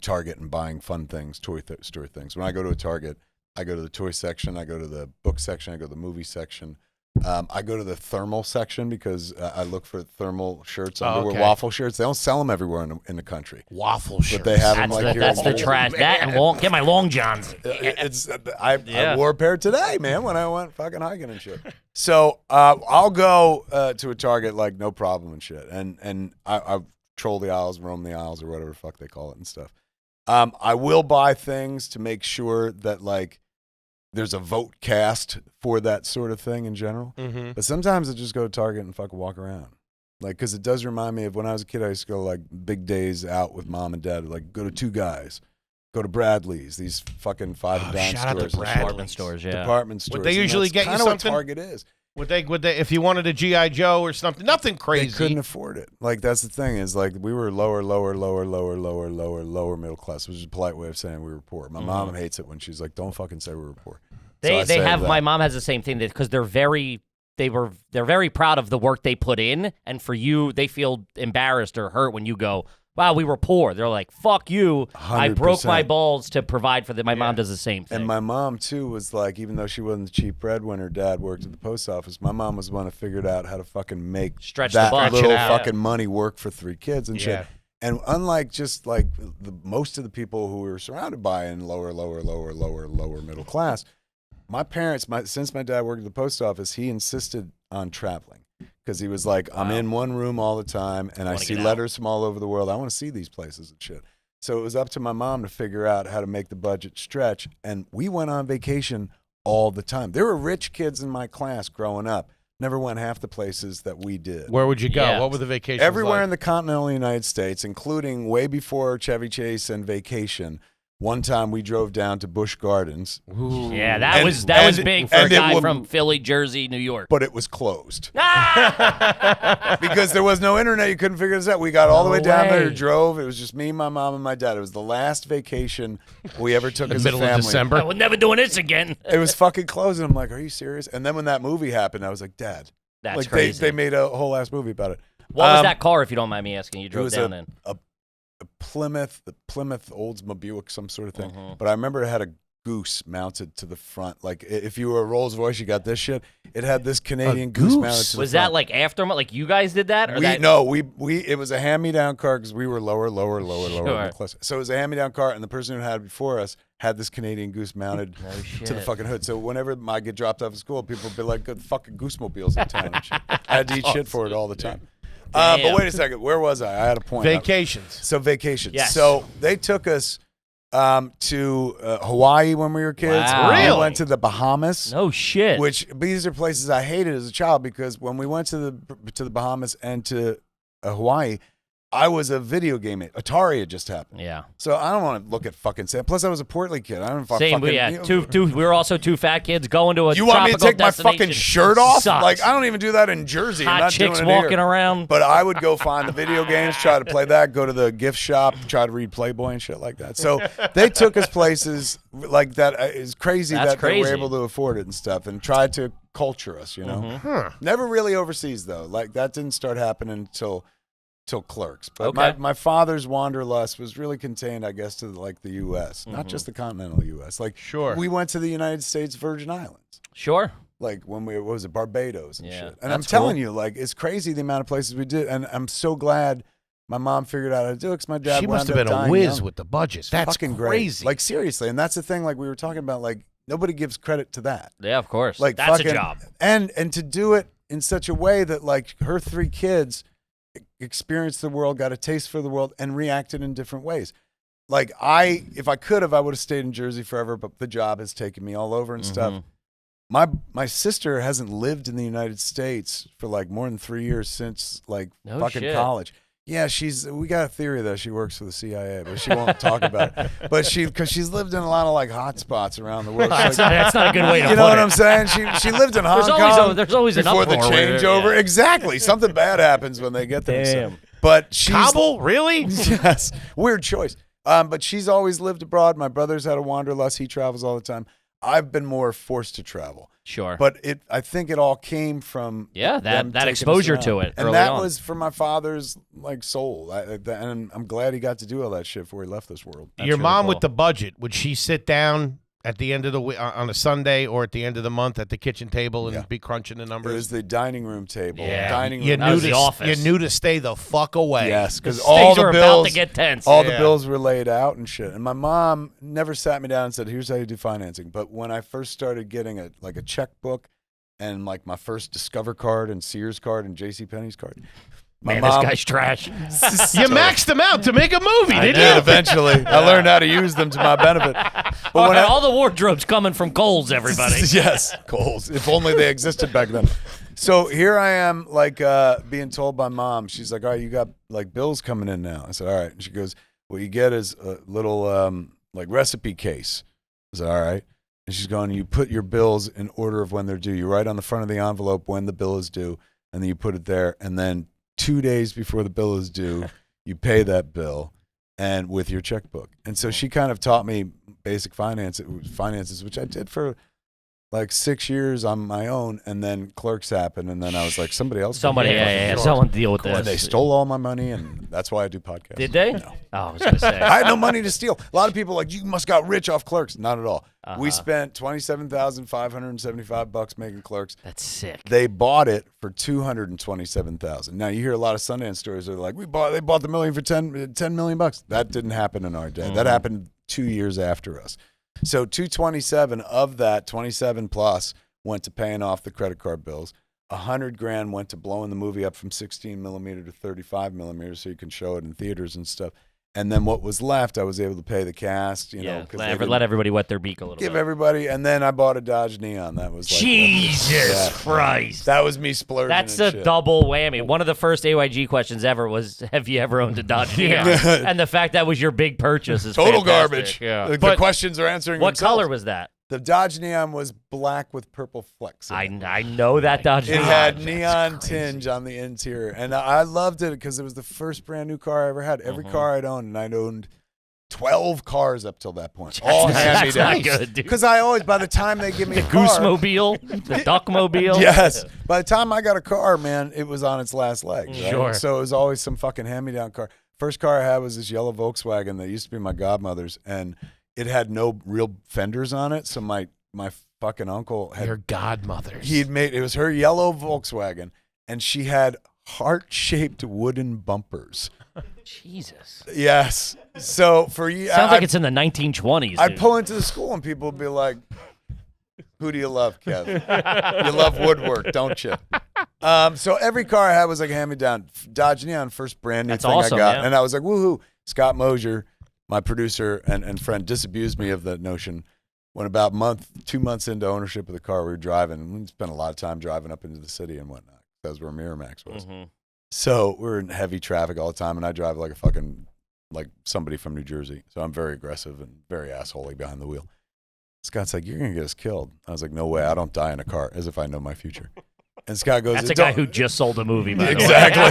S4: Target and buying fun things, store things. When I go to a Target, I go to the toy section, I go to the book section, I go to the movie section. I go to the thermal section because I look for thermal shirts, underwear,
S1: okay.
S4: waffle shirts. They don't sell them everywhere in the country.
S1: Waffle shirts.
S4: But they have them
S2: That's
S4: like
S2: the,
S4: here.
S2: that's the trash. That and get my long johns.
S4: I
S2: Yeah.
S4: wore a pair today, man, when I went fucking hiking and shit. So I'll go to a Target like no problem and shit, and I troll the aisles, roam the aisles, or whatever the fuck they call it and stuff. I will buy things to make sure that like there's a vote cast for that sort of thing in general.
S1: Mm-hmm.
S4: But sometimes I just go to Target and fucking walk around. Like, because it does remind me of when I was a kid, I used to go like big days out with mom and dad, like go to Two Guys, go to Bradley's, these fucking five and dime
S1: shout out to
S4: stores.
S1: Bradley's.
S2: Department stores, yeah.
S4: Department stores.
S1: Would they usually get you
S4: kind of
S1: something?
S4: what Target is.
S1: Would they, if you wanted a G.I. Joe or something, nothing crazy.
S4: They couldn't afford it. Like, that's the thing is, like, we were lower middle class, which is a polite way of saying we were poor. My mom hates it when she's like, don't fucking say we were poor.
S2: They have, my mom has the same thing, because they're very proud of the work they put in, and for you, they feel embarrassed or hurt when you go, wow, we were poor. They're like, fuck you.
S4: 100%.
S2: I broke my balls to provide for them. My mom does the same thing.
S4: And my mom, too, was like, even though she wasn't the cheap breadwinner, dad worked at the post office, my mom was the one who figured out how to fucking make
S2: Stretch
S4: that
S2: the buck.
S4: little
S1: Stretch it out.
S4: fucking money work for 3 kids and shit. And unlike just like most of the people who we were surrounded by in lower middle class, my parents, since my dad worked at the post office, he insisted on traveling. Because he was like, I'm in one room all the time, and I see letters from all over the world. I want to see these places and shit. So it was up to my mom to figure out how to make the budget stretch, and we went on vacation all the time. There were rich kids in my class growing up. Never went half the places that we did.
S1: Where would you go?
S2: Yeah.
S1: What were the vacations
S4: Everywhere
S1: like?
S4: in the continental United States, including way before Chevy Chase and vacation. One time we drove down to Busch Gardens.
S1: Ooh.
S2: Yeah, that
S4: And-
S2: was
S4: and-
S2: big for a
S4: and it
S2: guy
S4: would-
S2: from Philly, Jersey, New York.
S4: But it was closed. Because there was no internet. You couldn't figure this out. We got all the way down there,
S2: way.
S4: drove. It was just me, my mom, and my dad. It was the last vacation we ever took as a
S1: Middle
S4: family.
S1: of December.
S2: We're never doing this again.
S4: It was fucking closed. And I'm like, are you serious? And then when that movie happened, I was like, Dad.
S2: That's
S4: like
S2: crazy.
S4: They made a whole ass movie about it.
S2: What was that car, if you don't mind me asking? You
S4: It
S2: drove
S4: was
S2: down in.
S4: a Plymouth Oldsmobile Buick, some sort of thing.
S2: Mm-hmm.
S4: But I remember it had a goose mounted to the front. Like if you were a Rolls Royce, you got this shit. It had this Canadian goose
S1: goose?
S4: mounted to the
S2: Was
S4: front.
S2: that like aftermath? Like you guys did that? Or
S4: It was a hand-me-down car because we were lower
S2: Sure.
S4: class. So it was a hand-me-down car, and the person who had it before us had this Canadian goose mounted to the fucking hood. So whenever I get dropped off at school, people would be like, "Good fucking goose mobiles in town." And shit. I had to eat shit for it all the time. But wait a second, where was I? I had a point.
S1: Vacations.
S4: So vacations.
S2: Yes.
S4: So they took us to Hawaii when we were kids.
S2: Wow.
S1: Really?
S4: We went to the Bahamas.
S2: No shit.
S4: Which these are places I hated as a child because when we went to the Bahamas and to Hawaii, I was a video game. Atari had just happened.
S2: Yeah.
S4: So I don't want to look at fucking Sam. Plus, I was a portly kid. I don't
S2: Same,
S4: fucking.
S2: yeah. We were also two fat kids going to a
S4: You want me to
S2: tropical
S4: take my fucking
S2: destination.
S4: shirt off?
S2: Sucks.
S4: Like I don't even do that in Jersey. I'm
S2: Hot
S4: not
S2: chicks
S4: doing it
S2: walking
S4: here.
S2: around.
S4: But I would go find the video games, try to play that, go to the gift shop, try to read Playboy and shit like that. So they took us places like that. Is crazy
S2: That's
S4: that they
S2: crazy.
S4: were able to afford it and stuff, and tried to culture us. You know,
S2: Mm-hmm.
S4: never really overseas though. Like that didn't start happening until Clerks. But
S2: Okay.
S4: my father's wanderlust was really contained, I guess, to like the U.S., not just the continental U.S. Like
S1: Sure.
S4: we went to the United States Virgin Islands.
S2: Sure.
S4: Like when what was it, Barbados and
S2: Yeah,
S4: shit. And I'm
S2: that's
S4: telling
S2: cool.
S4: you, like, it's crazy the amount of places we did. And I'm so glad my mom figured out how to do it because my dad
S1: She
S4: wound
S1: must have
S4: up
S1: been a
S4: dying
S1: whiz
S4: young.
S1: with the budget.
S4: It's
S1: That's
S4: fucking
S1: crazy.
S4: great. Like, seriously. And that's the thing, like, we were talking about, like, nobody gives credit to that.
S2: Yeah, of course.
S4: Like,
S2: That's
S4: fucking,
S2: a job.
S4: And to do it in such a way that, like, her 3 kids experienced the world, got a taste for the world, and reacted in different ways. Like, if I could have, I would have stayed in Jersey forever, but the job has taken me all over and stuff. My sister hasn't lived in the United States for like more than 3 years since like
S2: No
S4: fucking
S2: shit.
S4: college. Yeah, we got a theory that she works for the CIA, but she won't talk about it. But because she's lived in a lot of like hot spots around the world. She's
S2: That's not a good way to
S4: you
S2: put
S4: know what
S2: it.
S4: I'm saying? She lived in Hong Kong.
S2: There's always an
S4: before the
S2: uproar with it,
S4: changeover.
S2: yeah.
S4: Exactly, something bad happens when they get there. So-
S2: Damn.
S4: But she's
S1: Kabul? Really?
S4: yes, weird choice. But she's always lived abroad. My brother's had a wanderlust. He travels all the time. I've been more forced to travel.
S2: Sure.
S4: But I think it all came from
S2: Yeah,
S4: them
S2: that
S4: taking us
S2: exposure
S4: around.
S2: to it
S4: and
S2: early
S4: that
S2: on.
S4: was for my father's like soul. And I'm glad he got to do all that shit before he left this world.
S2: That's
S1: Your
S2: really
S1: mom
S2: cool.
S1: with the budget, would she sit down at the end of the on a Sunday or at the end of the month at the kitchen table and
S4: Yeah.
S1: be crunching the
S4: It
S1: numbers?
S4: was the dining room table.
S2: Yeah.
S4: Dining
S1: You
S4: room.
S2: That was
S1: knew
S2: the
S1: to
S2: office.
S1: you knew to stay the fuck away.
S4: Yes, because
S2: Things
S4: all the
S2: are
S4: bills
S2: about to get tense.
S4: all the
S1: Yeah.
S4: bills were laid out and shit. And my mom never sat me down and said, "Here's how you do financing." But when I first started getting a checkbook and like my first Discover card and Sears card and JCPenney's card,
S2: Man, this guy's trash.
S1: You maxed them out to make a movie,
S4: I
S1: didn't
S4: did
S1: you?
S4: eventually. I learned how to use them to my benefit. But when
S2: All the wardrobe's coming from Kohl's, everybody.
S4: Yes, Kohl's. If only they existed back then. So here I am, like being told by Mom. She's like, "All right, you got like bills coming in now." I said, "All right." And she goes, "What you get is a little like recipe case." I said, "All right." And she's going, "You put your bills in order of when they're due. You write on the front of the envelope when the bill is due, and then you put it there. And then 2 days before the bill is due, you pay that bill, and with your checkbook." And so she kind of taught me basic finances, which I did for like 6 years on my own, and then Clerks happened, and then I was like, someone
S2: deal with this.
S4: And they stole all my money, and that's why I do podcasts.
S2: Did they?
S4: No.
S2: Oh, I was gonna say.
S4: I had no money to steal. A lot of people are like, you must got rich off Clerks. Not at all. We spent $27,575 making Clerks.
S2: That's sick.
S4: They bought it for $227,000. Now you hear a lot of Sundance stories. They're like, they bought the million for $10 million. That didn't happen in our day. That happened 2 years after us. So 227 of that 27 plus went to paying off the credit card bills. $100,000 went to blowing the movie up from 16 millimeter to 35 millimeters so you can show it in theaters and stuff. And then what was left, I was able to pay the cast.
S2: Let everybody wet their beak a little bit.
S4: Give everybody, and then I bought a Dodge Neon. That was like
S2: Jesus Christ.
S4: That was me splurging.
S2: That's a double whammy. One of the first AYG questions ever was, "Have you ever owned a Dodge Neon?" And the fact that was your big purchase is
S4: total
S2: fantastic.
S4: garbage.
S2: Yeah.
S4: The questions are answering.
S2: What
S4: themselves.
S2: color was that?
S4: The Dodge Neon was black with purple flecks.
S2: I know that Dodge Neon.
S4: It had neon tinge on the interior, and I loved it because it was the first brand new car I ever had. Every car I'd owned, and I'd owned 12 cars up till that point. All hand me down. Because I always, by the time they give me a car,
S2: Goose-mobile, the Duck-mobile.
S4: Yes. By the time I got a car, man, it was on its last legs. Right?
S2: Sure.
S4: So it was always some fucking hand-me-down car. First car I had was this yellow Volkswagen that used to be my godmother's, and it had no real fenders on it. So my fucking uncle had
S1: Your godmother's.
S4: it was her yellow Volkswagen, and she had heart-shaped wooden bumpers.
S2: Jesus.
S4: Yes. So for you,
S2: Sounds like it's in the 1920s.
S4: I'd pull into the school and people would be like, "Who do you love, Kev? You love woodwork, don't you?" So every car I had was like a hand-me-down. Dodge Neon, first brand new
S2: That's
S4: thing
S2: awesome,
S4: I got.
S2: yeah.
S4: And I was like, woohoo. Scott Mosier, my producer and friend, disabused me of that notion. When about 2 months into ownership of the car, we were driving, and we spent a lot of time driving up into the city and whatnot. That's where Miramax was. So we're in heavy traffic all the time, and I drive like somebody from New Jersey. So I'm very aggressive and very assholey behind the wheel. Scott's like, "You're going to get us killed." I was like, "No way. I don't die in a car," as if I know my future. And Scott goes,
S2: That's a guy who just sold a movie, by the way.
S4: Exactly.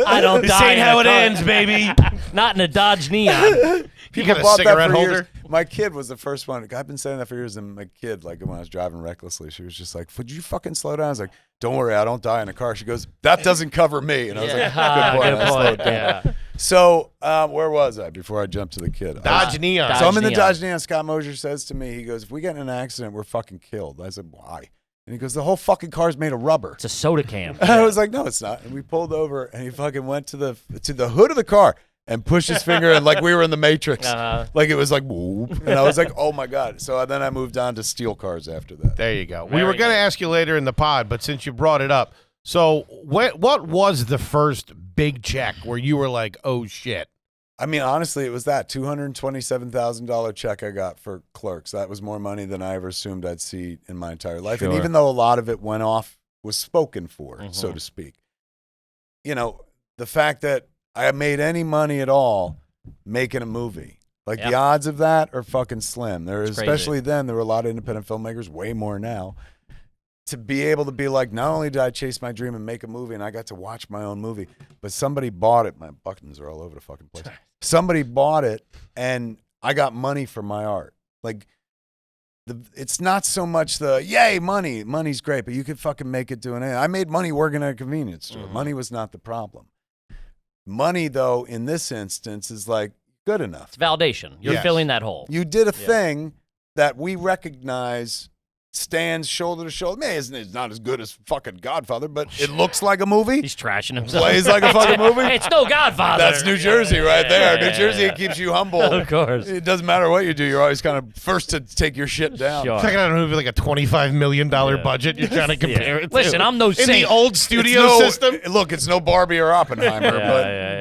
S2: I don't
S1: This
S2: die
S1: ain't
S2: in
S1: how
S2: a
S1: it
S2: car.
S1: ends, baby.
S2: Not in a Dodge Neon.
S1: You got a
S4: bought that
S1: cigarette
S4: for
S1: holder?
S4: years. My kid was the first one. I've been saying that for years. And my kid, like when I was driving recklessly, she was just like, "Would you fucking slow down?" I was like, "Don't worry, I don't die in a car." She goes, "That doesn't cover me." And I was like, "Good point." I slowed down.
S2: Yeah.
S4: So where was I before I jumped to the kid?
S1: Dodge Neon.
S4: So I'm in the
S2: Neon.
S4: Dodge Neon. Scott Mosier says to me, he goes, "If we get in an accident, we're fucking killed." I said, "Why?" And he goes, "The whole fucking car's made of rubber."
S2: It's a soda can.
S4: And I was like, "No, it's not." And we pulled over, and he fucking went to the hood of the car and pushed his finger, and like we were in the Matrix, like it was like, whoop. And I was like, "Oh my god!" So then I moved on to steel cars after that.
S1: There you go. We
S2: Very
S1: were going to
S2: nice.
S1: ask you later in the pod, but since you brought it up, so what was the first big check where you were like, "Oh shit"?
S4: I mean, honestly, it was that $227,000 check I got for Clerks. That was more money than I ever assumed I'd see in my entire life. And
S1: Sure.
S4: even though a lot of it went off, was spoken for, so to speak. You know, the fact that I made any money at all making a movie, like the odds of that are fucking slim. Especially then, there were a lot of independent filmmakers, way more now. To be able to be like, not only did I chase my dream and make a movie, and I got to watch my own movie, but somebody bought it. My buttons are all over the fucking place. Somebody bought it, and I got money for my art. Like, it's not so much the, yay, money. Money's great, but you could fucking make it doing it. I made money working at a convenience store. Money was not the problem. Money, though, in this instance, is like good enough.
S2: It's validation. You're
S1: Yes.
S2: filling that hole.
S4: You did a thing that we recognize stands shoulder to shoulder. Man, it's not as good as fucking Godfather, but it looks like a movie.
S2: He's trashing himself.
S4: Plays like a fucking movie.
S2: It's no Godfather.
S4: That's New Jersey right there. New Jersey, it keeps you humble.
S2: Of course.
S4: It doesn't matter what you do. You're always kind of first to take your shit down.
S2: Sure.
S1: Checking out a movie like a $25 million budget. You're trying to compare it to.
S2: Listen, I'm no
S1: in
S2: saint.
S1: the old studio system.
S4: Look, it's no Barbie or Oppenheimer,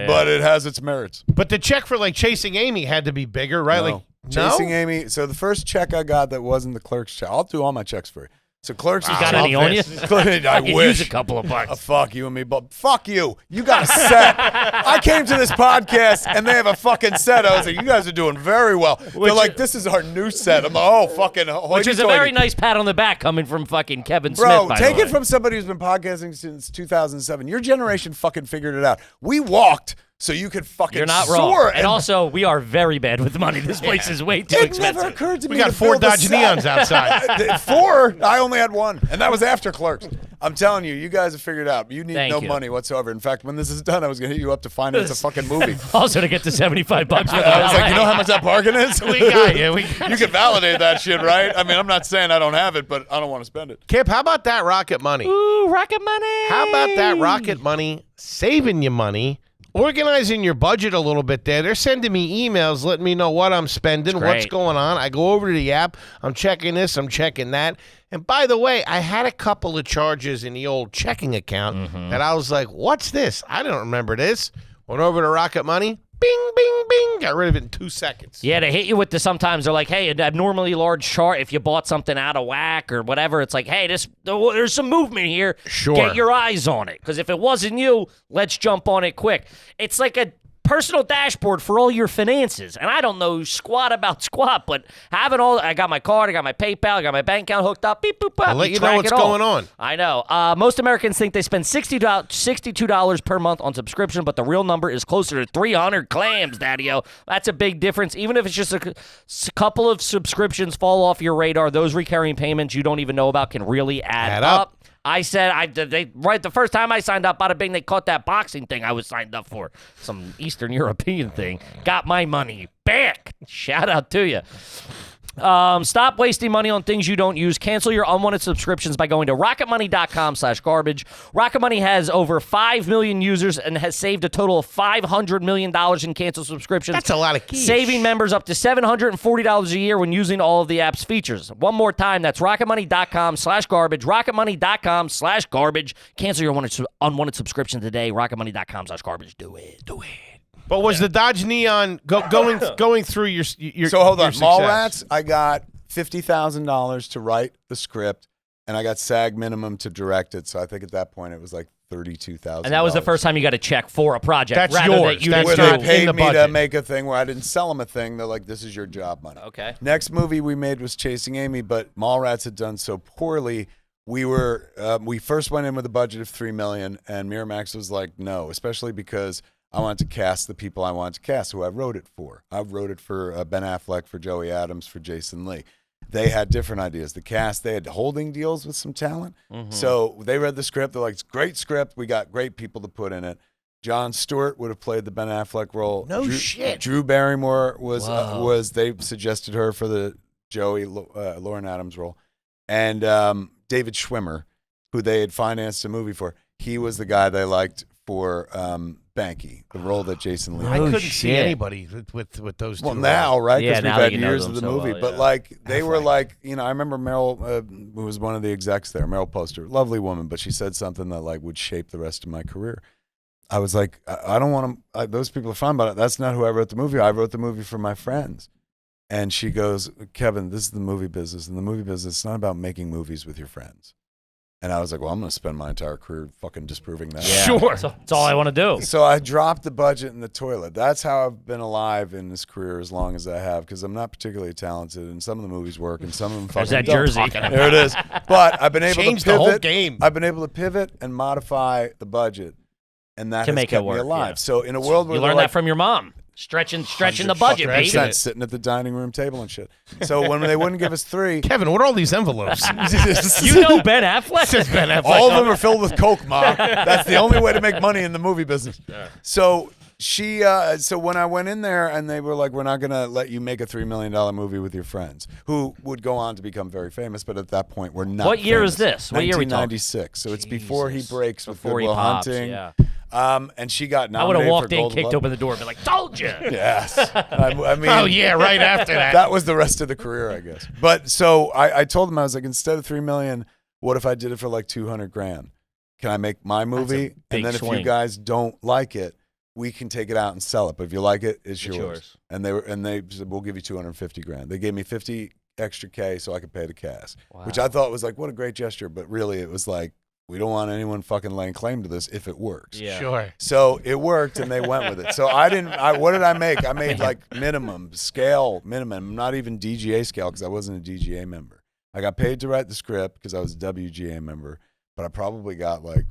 S4: but it has its merits.
S1: But the check for like Chasing Amy had to be bigger, right?
S4: No.
S1: Like
S4: Chasing Amy. So the first check I got that wasn't the Clerks check. I'll do all my checks for you. So Clerks
S2: You
S4: is
S2: got any on you?
S4: I
S2: could
S4: wish.
S2: use a couple of bucks.
S4: Fuck you and me, but fuck you. You got a set. I came to this podcast and they have a fucking set. I was like, you guys are doing very well. They're like, this is our new set. I'm like, oh, fucking.
S2: Which is a very nice pat on the back coming from fucking Kevin Smith.
S4: Bro,
S2: by
S4: take
S2: the
S4: it
S2: way.
S4: from somebody who's been podcasting since 2007. Your generation fucking figured it out. We walked so you could fucking
S2: You're not
S4: soar.
S2: wrong. And also, we are very bad with money. This place is way too
S4: it
S2: expensive.
S4: never occurred to me.
S1: we got
S4: to
S1: 4
S4: build a
S1: Dodge
S4: set.
S1: Neons outside.
S4: 4? I only had 1, and that was after Clerks. I'm telling you, you guys have figured it out. You need
S2: Thank
S4: no
S2: you.
S4: money whatsoever. In fact, when this is done, I was going to hit you up to finance a fucking movie.
S2: Also, to get to $75 for the
S4: I was like, you know how much that bargain is?
S1: We got you.
S4: You can validate that shit, right? I mean, I'm not saying I don't have it, but I don't want to spend it.
S1: Kip, how about that Rocket Money?
S2: Ooh, rocket money.
S1: How about that Rocket Money saving you money, organizing your budget a little bit there? They're sending me emails letting me know what I'm spending,
S2: That's
S1: what's
S2: great.
S1: going on. I go over to the app. I'm checking this. I'm checking that. And by the way, I had a couple of charges in the old checking account that I was like, what's this? I don't remember this. Went over to Rocket Money. Bing, bing, bing. Got rid of it in 2 seconds.
S2: Yeah, they hit you with the sometimes they're like, hey, an abnormally large chart. If you bought something out of whack or whatever, it's like, hey, there's some movement here.
S1: Sure.
S2: Get your eyes on it. Because if it wasn't you, let's jump on it quick. It's like a personal dashboard for all your finances. And I don't know squat about squat, but having all, I got my card, I got my PayPal, I got my bank account hooked up. Beep, boop, bop,
S1: I'll let you know
S2: track
S1: what's
S2: it all.
S1: going on.
S2: I know. Most Americans think they spend $62 per month on subscription, but the real number is closer to 300 clams, Daddy-O. That's a big difference. Even if it's just a couple of subscriptions fall off your radar, those recurring payments you don't even know about can really add up. I said, the first time I signed up, bada bing, they caught that boxing thing I was signed up for. Some Eastern European thing. Got my money back. Shout out to you. Stop wasting money on things you don't use. Cancel your unwanted subscriptions by going to rocketmoney.com/garbage. Rocket Money has over 5 million users and has saved a total of $500 million in canceled subscriptions.
S1: That's a lot of cash.
S2: Saving members up to $740 a year when using all of the app's features. One more time, that's rocketmoney.com/garbage. Rocketmoney.com/garbage. Cancel your unwanted subscription today. Rocketmoney.com/garbage. Do it. Do it.
S1: But was the Dodge Neon going through your
S4: So hold
S1: your
S4: on.
S1: success?
S4: Mallrats, I got $50,000 to write the script, and I got SAG minimum to direct it. So I think at that point it was like $32,000.
S2: And that was the first time you got a check for a project.
S1: That's
S2: rather
S1: yours.
S2: That you
S1: That's
S2: didn't
S4: where
S2: do.
S4: they paid
S1: in the
S4: me to
S1: budget.
S4: make a thing where I didn't sell them a thing. They're like, this is your job money.
S2: Okay.
S4: Next movie we made was Chasing Amy, but Mallrats had done so poorly. We first went in with a budget of $3 million, and Miramax was like, no, especially because I wanted to cast the people I wanted to cast, who I wrote it for. I wrote it for Ben Affleck, for Joey Adams, for Jason Lee. They had different ideas. The cast, they had holding deals with some talent. So they read the script. They're like, it's a great script. We got great people to put in it. Jon Stewart would have played the Ben Affleck role.
S1: No shit.
S4: Drew Barrymore was they suggested her for the Joey Lauren Adams role. And David Schwimmer, who they had financed a movie for, he was the guy they liked for Banky, the role that Jason Lee
S1: I
S4: played.
S1: couldn't see anybody with those two.
S4: Well, now, right?
S2: Yeah,
S4: Because
S2: now
S4: we've
S2: that
S4: had
S2: you know
S4: years
S2: them
S4: of the
S2: so
S4: movie.
S2: well,
S4: But,
S2: yeah.
S4: like, they were
S1: Affleck.
S4: like, I remember Meryl, who was one of the execs there, Meryl Poster, lovely woman, but she said something that, like, would shape the rest of my career. I was like, I don't want to, those people are fine, but that's not who I wrote the movie. I wrote the movie for my friends. And she goes, Kevin, this is the movie business. And the movie business, it's not about making movies with your friends. And I was like, well, I'm going to spend my entire career fucking disproving that.
S2: Yeah.
S1: Sure.
S2: That's all I want to do.
S4: So I dropped the budget in the toilet. That's how I've been alive in this career as long as I have, because I'm not particularly talented, and some of the movies work, and some of them fucking
S2: There's that
S4: don't.
S2: jersey.
S4: There it is. But I've been able
S1: Changed
S4: to
S1: the
S4: pivot.
S1: whole game.
S4: I've been able to pivot and modify the budget, and that
S2: To
S4: has
S2: make it
S4: kept me
S2: work,
S4: alive.
S2: yeah.
S4: So in a world where
S2: You
S4: they're
S2: learned
S4: like,
S2: that from your mom. Stretching the budget, baby.
S4: 100% sitting at the dining room table and shit. So when they wouldn't give us $3,
S1: Kevin, what are all these envelopes?
S2: You know Ben Affleck?
S1: Says Ben Affleck.
S4: all of them are filled with Coke, Ma. That's the only way to make money in the movie business. So So when I went in there and they were like, we're not going to let you make a $3 million movie with your friends, who would go on to become very famous, but at that point we're not.
S2: What year
S4: famous.
S2: is this? What year are we talking?
S4: 1996. So it's before he breaks with
S2: Before
S4: Good
S2: he
S4: Will
S2: pops,
S4: Hunting.
S2: yeah.
S4: And she got
S2: I would
S4: nominated
S2: have walked
S4: for
S2: in,
S4: Golden
S2: kicked
S4: Globe.
S2: open the door, and been like, "Told you."
S4: Yes. I mean,
S1: Oh yeah, right after that.
S4: that was the rest of the career, I guess. But so I told him, I was like, instead of $3 million, what if I did it for like $200,000? Can I make my movie? And then if you guys don't like it, we can take it out and sell it. But if you like it, it's yours. And they said, we'll give you $250,000. They gave me 50 extra K so I could pay the cast, which I thought was like, what a great gesture. But really, it was like, we don't want anyone fucking laying claim to this if it works.
S2: Yeah.
S1: Sure.
S4: So it worked, and they went with it. So what did I make? I made like minimum, not even DGA scale because I wasn't a DGA member. I got paid to write the script because I was a WGA member, but I probably got like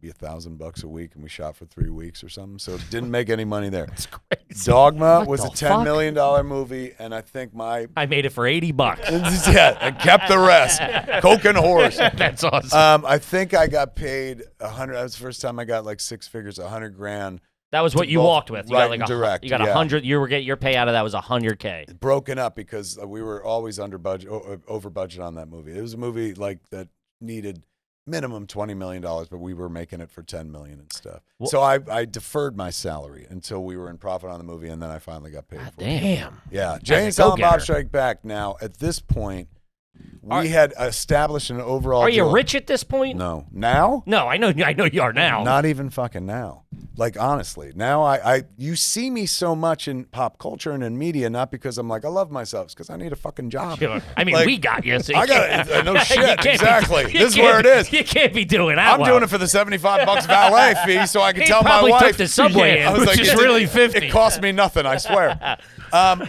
S4: maybe $1,000 a week, and we shot for 3 weeks or something. So it didn't make any money there.
S1: That's crazy.
S4: Dogma was a $10 million movie, and I think
S2: I made it for $80.
S4: yeah, and kept the rest. Coke and horse.
S1: That's awesome.
S4: I think I got paid $100. That was the first time I got like 6 figures, $100,000.
S2: That was what you walked with. You
S4: right
S2: got like
S4: and direct.
S2: You got 100. You were your payout of that was $100K.
S4: Broken up because we were always under budget, over budget on that movie. It was a movie like that needed minimum $20 million, but we were making it for $10 million and stuff. So I deferred my salary until we were in profit on the movie, and then I finally got paid for it.
S1: Damn.
S4: Yeah, Jay and Silent Bob Strike Back. Now at this point, we had established an overall.
S2: Are you
S4: deal.
S2: rich at this point?
S4: No. Now?
S2: No, I know you are now.
S4: Not even fucking now. Like, honestly, now you see me so much in pop culture and in media, not because I'm like, I love myself, it's because I need a fucking job.
S2: Sure. I mean,
S4: Like,
S2: we got you. So
S4: I got no shit. Exactly.
S2: This
S4: This is where it is.
S2: You can't be doing that.
S4: I'm doing it for the $75 valet fee so I can tell my
S2: probably
S4: wife.
S2: took the subway
S4: I
S2: in,
S4: was
S1: which is
S4: it-
S1: really
S4: it-
S1: 50.
S4: It cost me nothing, I swear.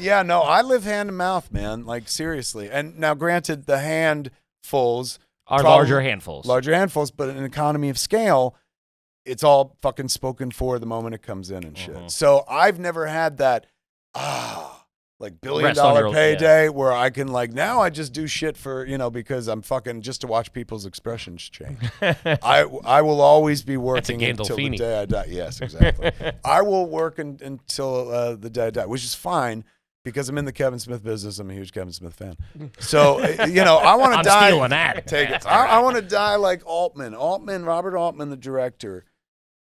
S4: Yeah, no, I live hand to mouth, man. Like, seriously. And now, granted, the handfuls
S2: Are larger handfuls.
S4: Larger handfuls, but in an economy of scale, it's all fucking spoken for the moment it comes in and shit. So I've never had that, like $1 billion payday where I can like, now I just do shit for, because I'm fucking just to watch people's expressions change. I will always be working until the day I die. Yes, exactly. I will work until the day I die, which is fine. Because I'm in the Kevin Smith business, I'm a huge Kevin Smith fan. So, I want to die.
S2: I'm stealing that.
S4: Take it. I want to die like Altman. Robert Altman, the director,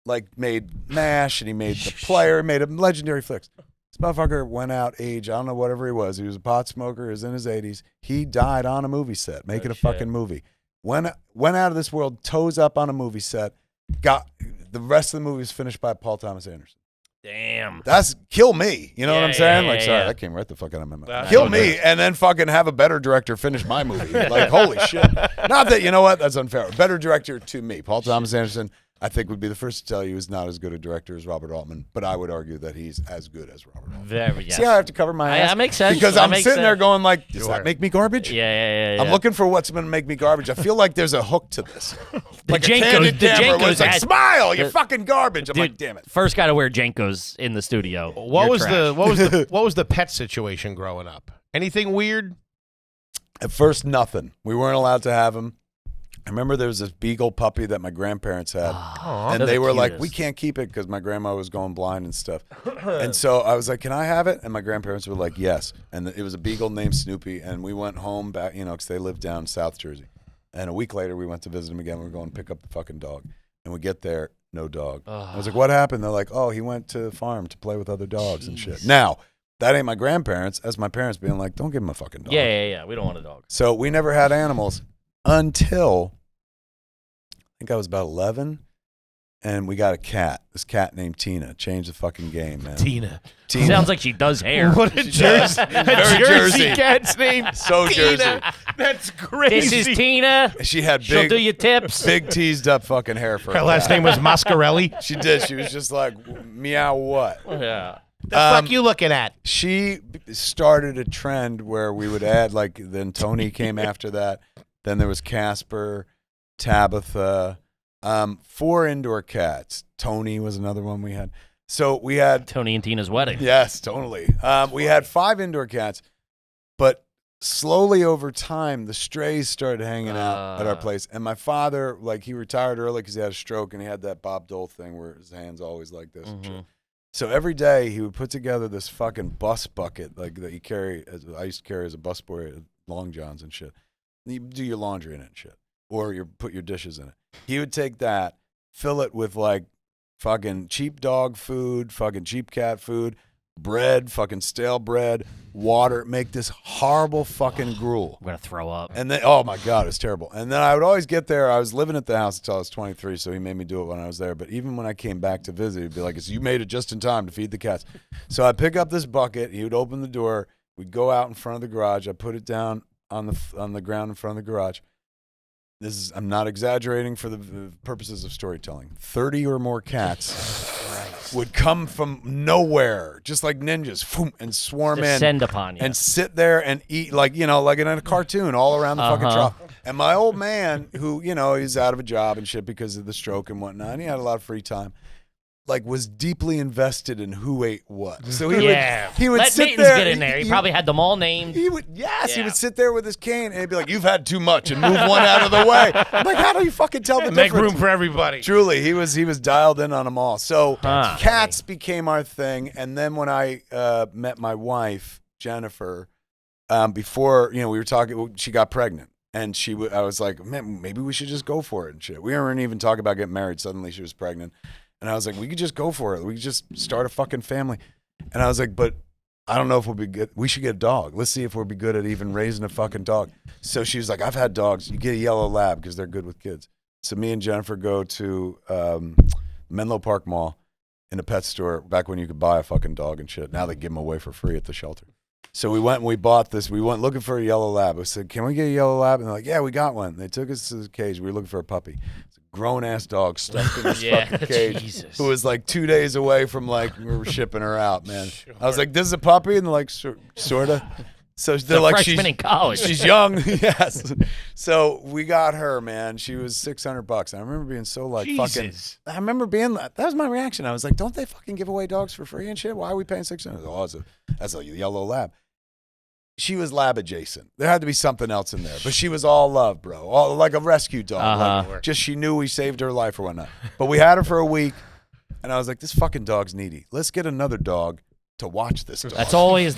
S4: like made MASH and he made The Player, made a legendary flicks. This motherfucker went out age, I don't know, whatever he was. He was a pot smoker. He was in his 80s. He died on a movie set, making a fucking movie. Went out of this world, toes up on a movie set. Got the rest of the movie was finished by Paul Thomas Anderson.
S2: Damn.
S4: That's kill me. You know what I'm saying?
S2: Yeah,
S4: like, sorry,
S2: yeah.
S4: that came right the fuck out of my mouth. Kill me and then fucking have a better director finish my movie. Like, holy shit. Not that, you know what? That's unfair. Better director to me. Paul Thomas Anderson, I think, would be the first to tell you is not as good a director as Robert Altman, but I would argue that he's as good as Robert Altman.
S2: Very, yes.
S4: See how I have to cover my ass?
S2: That makes sense.
S4: Because
S2: That
S4: I'm
S2: makes
S4: sitting there
S2: sense.
S4: going like, does that make me garbage?
S2: Yeah.
S4: I'm looking for what's going to make me garbage. I feel like there's a hook to this. Like a
S2: JNCOs
S4: candid camera where it's like,
S2: had-
S4: smile, you're fucking garbage. I'm like,
S2: Dude,
S4: damn it.
S2: First guy to wear JNCOs in the studio.
S1: What was the pet situation growing up? Anything weird?
S4: At first, nothing. We weren't allowed to have him. I remember there was this beagle puppy that my grandparents had, and
S2: Those
S4: they
S2: are
S4: were like,
S2: cutest.
S4: "We can't keep it because my grandma was going blind and stuff." And so I was like, "Can I have it?" And my grandparents were like, "Yes." And it was a beagle named Snoopy, and we went home back, because they lived down South Jersey. And a week later, we went to visit him again. We were going to pick up the fucking dog, and we get there, no dog. I was like, "What happened?" They're like, "Oh, he went to the farm to play with other dogs and shit." Now, that ain't my grandparents. That's my parents being like, "Don't give him a fucking dog."
S2: Yeah. We don't want a dog.
S4: So we never had animals until I think I was about 11, and we got a cat. This cat named Tina. Changed the fucking game, man.
S1: Tina.
S2: Sounds like she does hair.
S1: What a Jersey,
S4: Very Jersey.
S1: cat's name.
S4: So
S1: Tina.
S4: Jersey.
S1: That's crazy.
S2: This is Tina.
S4: She had
S2: She'll do
S4: big,
S2: your tips.
S4: big teased up fucking hair for
S1: Her last name was Mascarelli.
S4: She did. She was just like, meow what?
S2: Yeah.
S1: The fuck you looking at?
S4: She started a trend where we would add, like, then Tony came after that. Then there was Casper, Tabitha, 4 indoor cats. Tony was another one we had. So we had
S2: Tony and Tina's wedding.
S4: Yes, totally. We had 5 indoor cats, but slowly over time, the strays started hanging out at our place. And my father, like, he retired early because he had a stroke, and he had that Bob Dole thing where his hand's always like this. And shit. So every day he would put together this fucking bus bucket like that you carry. I used to carry as a busboy at Long John's and shit. And you do your laundry in it and shit, or you put your dishes in it. He would take that, fill it with like fucking cheap dog food, fucking cheap cat food, bread, fucking stale bread, water, make this horrible fucking gruel.
S2: I'm gonna throw up.
S4: And then, oh my God, it's terrible. And then I would always get there. I was living at the house until I was 23, so he made me do it when I was there. But even when I came back to visit, he'd be like, you made it just in time to feed the cats. So I'd pick up this bucket. He would open the door. We'd go out in front of the garage. I'd put it down on the ground in front of the garage. I'm not exaggerating for the purposes of storytelling. 30 or more cats would come from nowhere, just like ninjas, and swarm
S2: Descend upon you.
S4: and sit there and eat like in a cartoon all around the fucking trough. And my old man, who he's out of a job and shit because of the stroke and whatnot, and he had a lot of free time, like was deeply invested in who ate what. So he would
S2: Let
S4: sit
S2: Nathan's
S4: there.
S2: get in there. He probably had them all named.
S4: He would sit there with his cane and he'd be like, "You've had too much," and move one out of the way. I'm like, how do you fucking tell the
S1: Make
S4: difference?
S1: room for everybody.
S4: Truly, he was dialed in on them all. So cats became our thing, and then when I met my wife Jennifer, before we were talking, she got pregnant, and I was like, man, maybe we should just go for it and shit. We weren't even talking about getting married. Suddenly, she was pregnant, and I was like, we could just go for it. We could just start a fucking family. And I was like, but I don't know if we'll be good. We should get a dog. Let's see if we'll be good at even raising a fucking dog. So she was like, I've had dogs. You get a yellow lab because they're good with kids. So me and Jennifer go to Menlo Park Mall in a pet store back when you could buy a fucking dog and shit. Now they give them away for free at the shelter. So we went and we bought this. We went looking for a yellow lab. I said, can we get a yellow lab? And they're like, yeah, we got one. They took us to the cage. We were looking for a puppy. It's a grown-ass dog stuck in this fucking cage.
S2: Jesus.
S4: Who was like 2 days away from we were shipping her out, man. Sure. I was like, this is a puppy? And they're like, sort of. So they're like,
S2: freshman in college.
S4: She's young. Yes. So we got her, man. She was $600. I remember being so like
S1: Jesus.
S4: fucking. I remember being that was my reaction. I was like, don't they fucking give away dogs for free and shit? Why are we paying $600? Oh, that's a yellow lab. She was lab adjacent. There had to be something else in there, but she was all love, bro. All like a rescue dog. Like, just she knew we saved her life or whatnot. But we had her for a week, and I was like, this fucking dog's needy. Let's get another dog to watch this dog.
S2: That's always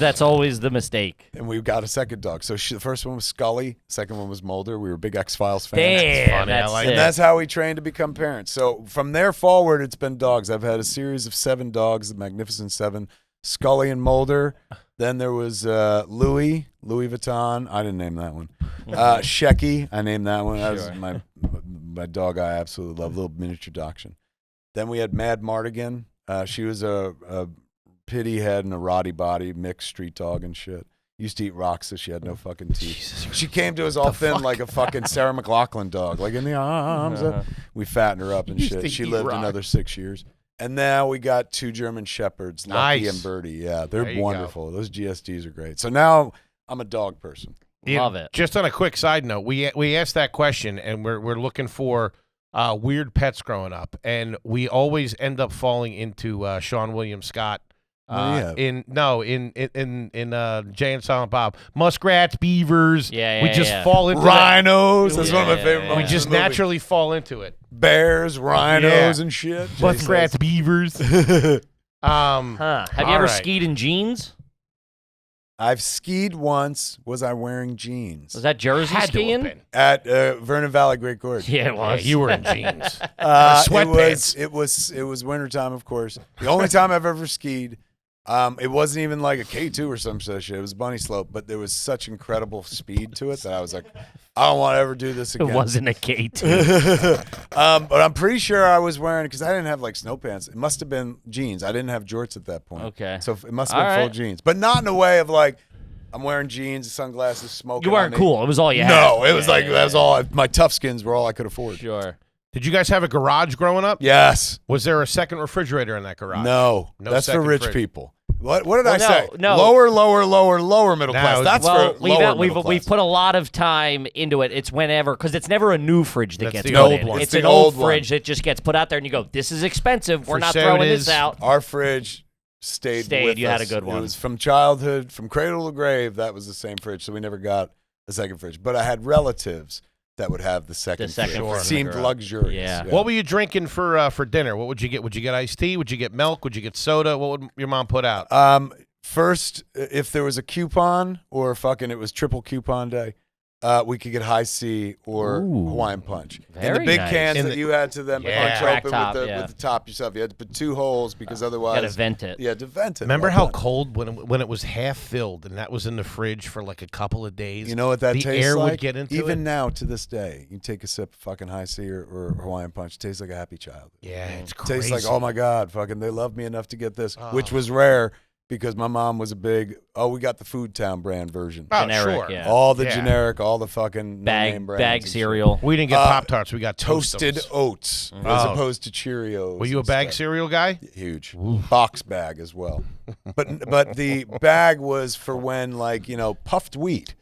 S2: the mistake.
S4: And we got a second dog. So the first one was Scully. The second one was Mulder. We were big X-Files fans.
S2: Damn,
S4: And that's how we trained to become parents. So from there forward, it's been dogs. I've had a series of 7 dogs, the Magnificent 7, Scully and Mulder. Then there was Louis Vuitton. I didn't name that one. Shecky, I named that one. That was my dog I absolutely love, little miniature dachshund. Then we had Mad Mardigan. She was a pity head and a roddy body, mixed street dog and shit. Used to eat rocks, so she had no fucking teeth. Jesus. She came to us all thin like a fucking Sarah McLachlan dog, like in the arms. We fattened her up and shit. She lived another 6 years. And now we got 2 German Shepherds, Lucky and Birdie. Yeah, they're wonderful. Those GSDs are great. So now I'm a dog person.
S2: Love it.
S1: Just on a quick side note, we asked that question, and we're looking for weird pets growing up, and we always end up falling into Sean William Scott. In Jay and Silent Bob, muskrats, beavers. We just fall into
S4: rhinos. That's one of my favorite.
S1: We just naturally fall into it.
S4: Bears, rhinos, and shit.
S1: Muskrats, beavers.
S2: Have you ever skied in jeans?
S4: I've skied once. Was I wearing jeans?
S2: Was that Jersey skiing?
S4: At Vernon Valley Great Gorge.
S2: Yeah, it was.
S1: Yeah, you were in jeans.
S4: Sweatpants. It was wintertime, of course. The only time I've ever skied. It wasn't even like a K2 or some such shit. It was a bunny slope, but there was such incredible speed to it that I was like, I don't want to ever do this again.
S2: It wasn't a K2.
S4: But I'm pretty sure I was wearing, because I didn't have like snow pants. It must have been jeans. I didn't have jorts at that point.
S2: Okay.
S4: So it must have been full jeans, but not in a way of like, I'm wearing jeans, sunglasses, smoking.
S2: You weren't cool. It was all you had.
S4: No, it was that was all. My tough skins were all I could afford.
S2: Sure.
S1: Did you guys have a garage growing up?
S4: Yes.
S1: Was there a second refrigerator in that garage?
S4: No that's for rich people. What did I say?
S2: No.
S4: Lower middle class. That's for lower middle class.
S2: We've put a lot of time into it. It's whenever, because it's never a new fridge that gets
S1: the
S2: put
S1: old
S2: in.
S1: one.
S2: It's an old fridge that just gets put out there, and you go, this is expensive. We're not throwing this out.
S4: Our fridge stayed with
S2: you
S4: us.
S2: had a good one.
S4: It was from childhood, from cradle to grave. That was the same fridge, so we never got a second fridge. But I had relatives that would have the second.
S2: second
S4: seemed
S2: vinegar.
S4: luxurious.
S2: Yeah.
S1: What were you drinking for dinner? What would you get? Would you get iced tea? Would you get milk? Would you get soda? What would your mom put out?
S4: First, if there was a coupon or fucking it was triple coupon day, we could get high C or Hawaiian Punch. In the
S2: Very
S4: big
S2: nice.
S4: cans that you had to then punch
S2: Crack
S4: open
S2: top,
S4: with the top yourself. You had to put 2 holes because otherwise
S2: Gotta vent it.
S4: You had to vent it.
S1: Remember
S4: Well
S1: how
S4: done.
S1: cold when it was half filled and that was in the fridge for like a couple of days?
S4: You know what that
S1: the
S4: tastes
S1: air
S4: like?
S1: would get into
S4: Even
S1: it.
S4: now, to this day, you take a sip of fucking high C or Hawaiian Punch. It tastes like a happy child.
S1: Yeah, it's
S4: It
S1: crazy.
S4: tastes like, oh my God, fucking they love me enough to get this, which was rare because my mom was a big, we got the Food Town brand version.
S1: Oh,
S2: Generic,
S1: sure.
S2: yeah.
S4: All the
S1: Yeah.
S4: generic, all the fucking no-name brands
S2: bag
S4: and shit.
S2: cereal.
S1: We didn't get Pop Tarts. We got
S4: Toasted
S1: Toastums.
S4: oats as
S1: Oh.
S4: opposed to Cheerios.
S1: Were you a
S4: and
S1: bag
S4: stuff.
S1: cereal guy?
S4: Huge box bag as well, but the bag was for when puffed wheat.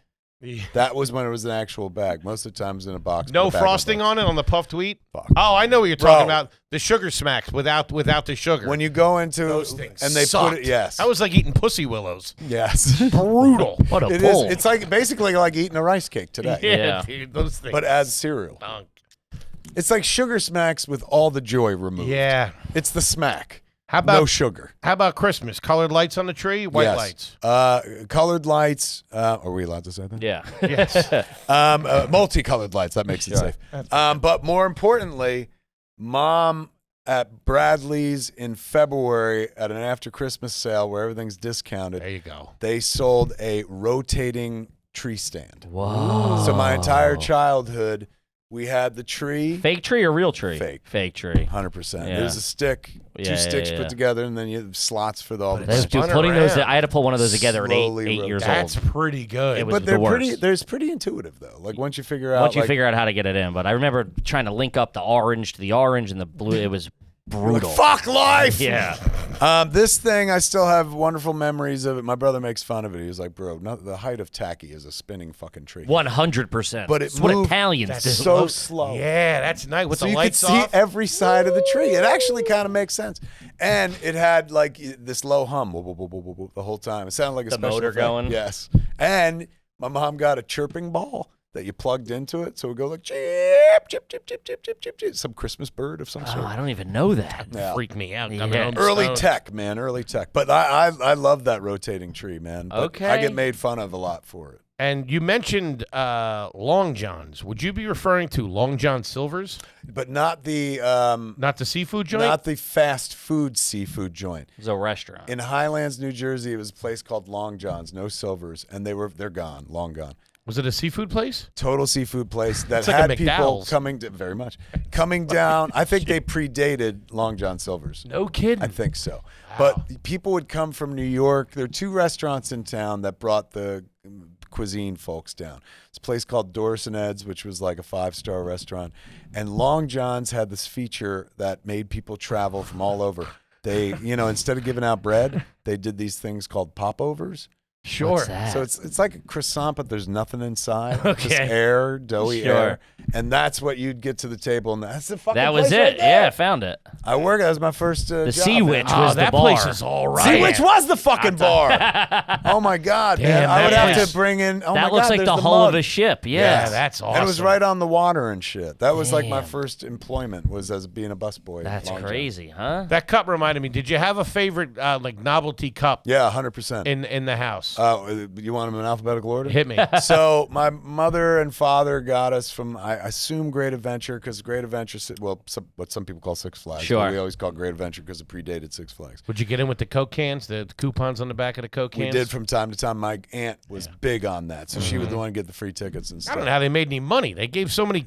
S4: That was when it was an actual bag. Most of the time, it was in a box.
S1: No
S4: but a bag
S1: frosting
S4: of
S1: on it on the puffed wheat.
S4: Fuck.
S1: Oh, I know what you're talking
S4: Bro.
S1: about. The sugar smacks without the sugar.
S4: When you go into
S1: Those things
S4: and they
S1: sucked.
S4: put it, yes,
S1: That was like eating pussy willows.
S4: yes,
S1: Brutal.
S2: What a
S4: it is.
S2: pull.
S4: It's like basically like eating a rice cake today,
S2: Yeah.
S1: dude, those things.
S4: but as cereal.
S1: stunk.
S4: It's like sugar smacks with all the joy removed.
S1: Yeah.
S4: It's the smack.
S1: How about
S4: No sugar.
S1: How about Christmas? Colored lights on the tree, white
S4: Yes.
S1: lights.
S4: Colored lights. Are we allowed to say that?
S2: Yeah.
S1: Yes.
S4: Multicolored lights. That makes it safe. But more importantly, Mom at Bradley's in February at an after Christmas sale where everything's discounted.
S1: There you go.
S4: They sold a rotating tree stand.
S2: Whoa.
S4: So my entire childhood, we had the tree.
S2: Fake tree or real tree?
S4: Fake.
S2: Fake tree.
S4: 100%.
S2: Yeah.
S4: There's a stick,
S2: Yeah,
S4: two
S2: yeah,
S4: sticks
S2: yeah.
S4: put together, and then you have slots for all the.
S2: Dude,
S1: spun
S2: putting those,
S1: around.
S2: I had to pull one of those together at
S4: Slowly
S2: eight years
S1: That's
S2: old.
S1: pretty good.
S2: It was
S4: But they're
S2: the
S4: pretty.
S2: worst.
S4: There's pretty intuitive though. Like once you figure out.
S2: Once you
S4: like,
S2: figure out how to get it in, but I remember trying to link up the orange to the orange and the blue. It was brutal.
S4: Fuck life.
S2: Yeah.
S4: This thing, I still have wonderful memories of it. My brother makes fun of it. He was like, "Bro, the height of tacky is a spinning fucking tree."
S2: 100%.
S4: But it
S2: It's what
S4: moved
S2: Italians do.
S4: so slow.
S1: Yeah, that's nice with
S4: So
S1: the
S4: you could
S1: lights
S4: see
S1: off.
S4: every side of the tree. It actually kind of makes sense. And it had like this low hum the whole time. It sounded like a
S2: The
S4: special
S2: motor
S4: effect.
S2: going?
S4: Yes. And my mom got a chirping ball that you plugged into it, so it would go like chip, chip, chip, chip, chip, chip, chip, chip. Some Christmas bird of some
S2: Oh,
S4: sort.
S2: I don't even know that.
S4: Yeah.
S1: Freaked me out.
S2: Yeah.
S1: Coming home
S4: Early
S1: stoned.
S4: tech, man. Early tech. But I love that rotating tree, man. But
S2: Okay.
S4: I get made fun of a lot for it.
S1: And you mentioned Long John's. Would you be referring to Long John Silver's,
S4: But not the
S1: not the seafood joint?
S4: not the fast food seafood joint.
S2: It was a restaurant.
S4: In Highlands, New Jersey, it was a place called Long John's, no Silvers, and they're gone, long gone.
S1: Was it a seafood place?
S4: Total seafood place that
S1: It's like a
S4: had people
S1: McDowell's.
S4: coming down. I think they predated Long John Silver's.
S1: No kidding.
S4: I think so. But people would come from New York. There are 2 restaurants in town that brought the cuisine folks down. It's a place called Doris and Ed's, which was like a 5-star restaurant. And Long John's had this feature that made people travel from all over. They, instead of giving out bread, they did these things called popovers.
S1: Sure.
S2: What's that?
S4: So it's like a croissant, but there's nothing inside. Just
S1: Okay.
S4: air, doughy
S2: Sure.
S4: air. And that's what you'd get to the table. And that's the fucking
S2: that was
S4: place right
S2: it.
S4: there.
S2: Yeah, I found it.
S4: I worked. That was my first job.
S2: The Sea Witch
S4: man.
S2: was the
S1: that
S2: bar.
S1: place is all right.
S4: Sea Witch was the fucking bar. Oh my God, man.
S1: Damn,
S4: I would
S1: that
S4: have
S1: place-
S4: to bring in. Oh my
S2: that looks
S4: God,
S2: like
S4: there's
S2: the hull of
S4: mug.
S2: a ship.
S1: Yeah,
S2: Yeah.
S1: that's awesome.
S4: And it was right on the water and shit. That was like my
S2: Damn.
S4: first employment was as being a busboy.
S2: That's
S4: Long John.
S2: crazy, huh?
S1: That cup reminded me. Did you have a favorite like novelty cup
S4: Yeah, 100%.
S1: in the house?
S4: You want them in alphabetical order?
S1: Hit me.
S4: So my mother and father got us from, I assume, Great Adventure, because Great Adventure, what some people call Six Flags.
S2: Sure.
S4: But we always call it Great Adventure because it predated Six Flags.
S1: Would you get in with the Coke cans, the coupons on the back of the Coke cans?
S4: We did from time to time. My aunt was big on that, so she was the one to get the free tickets and
S1: I
S4: stuff.
S1: don't know how they made any money. They gave so many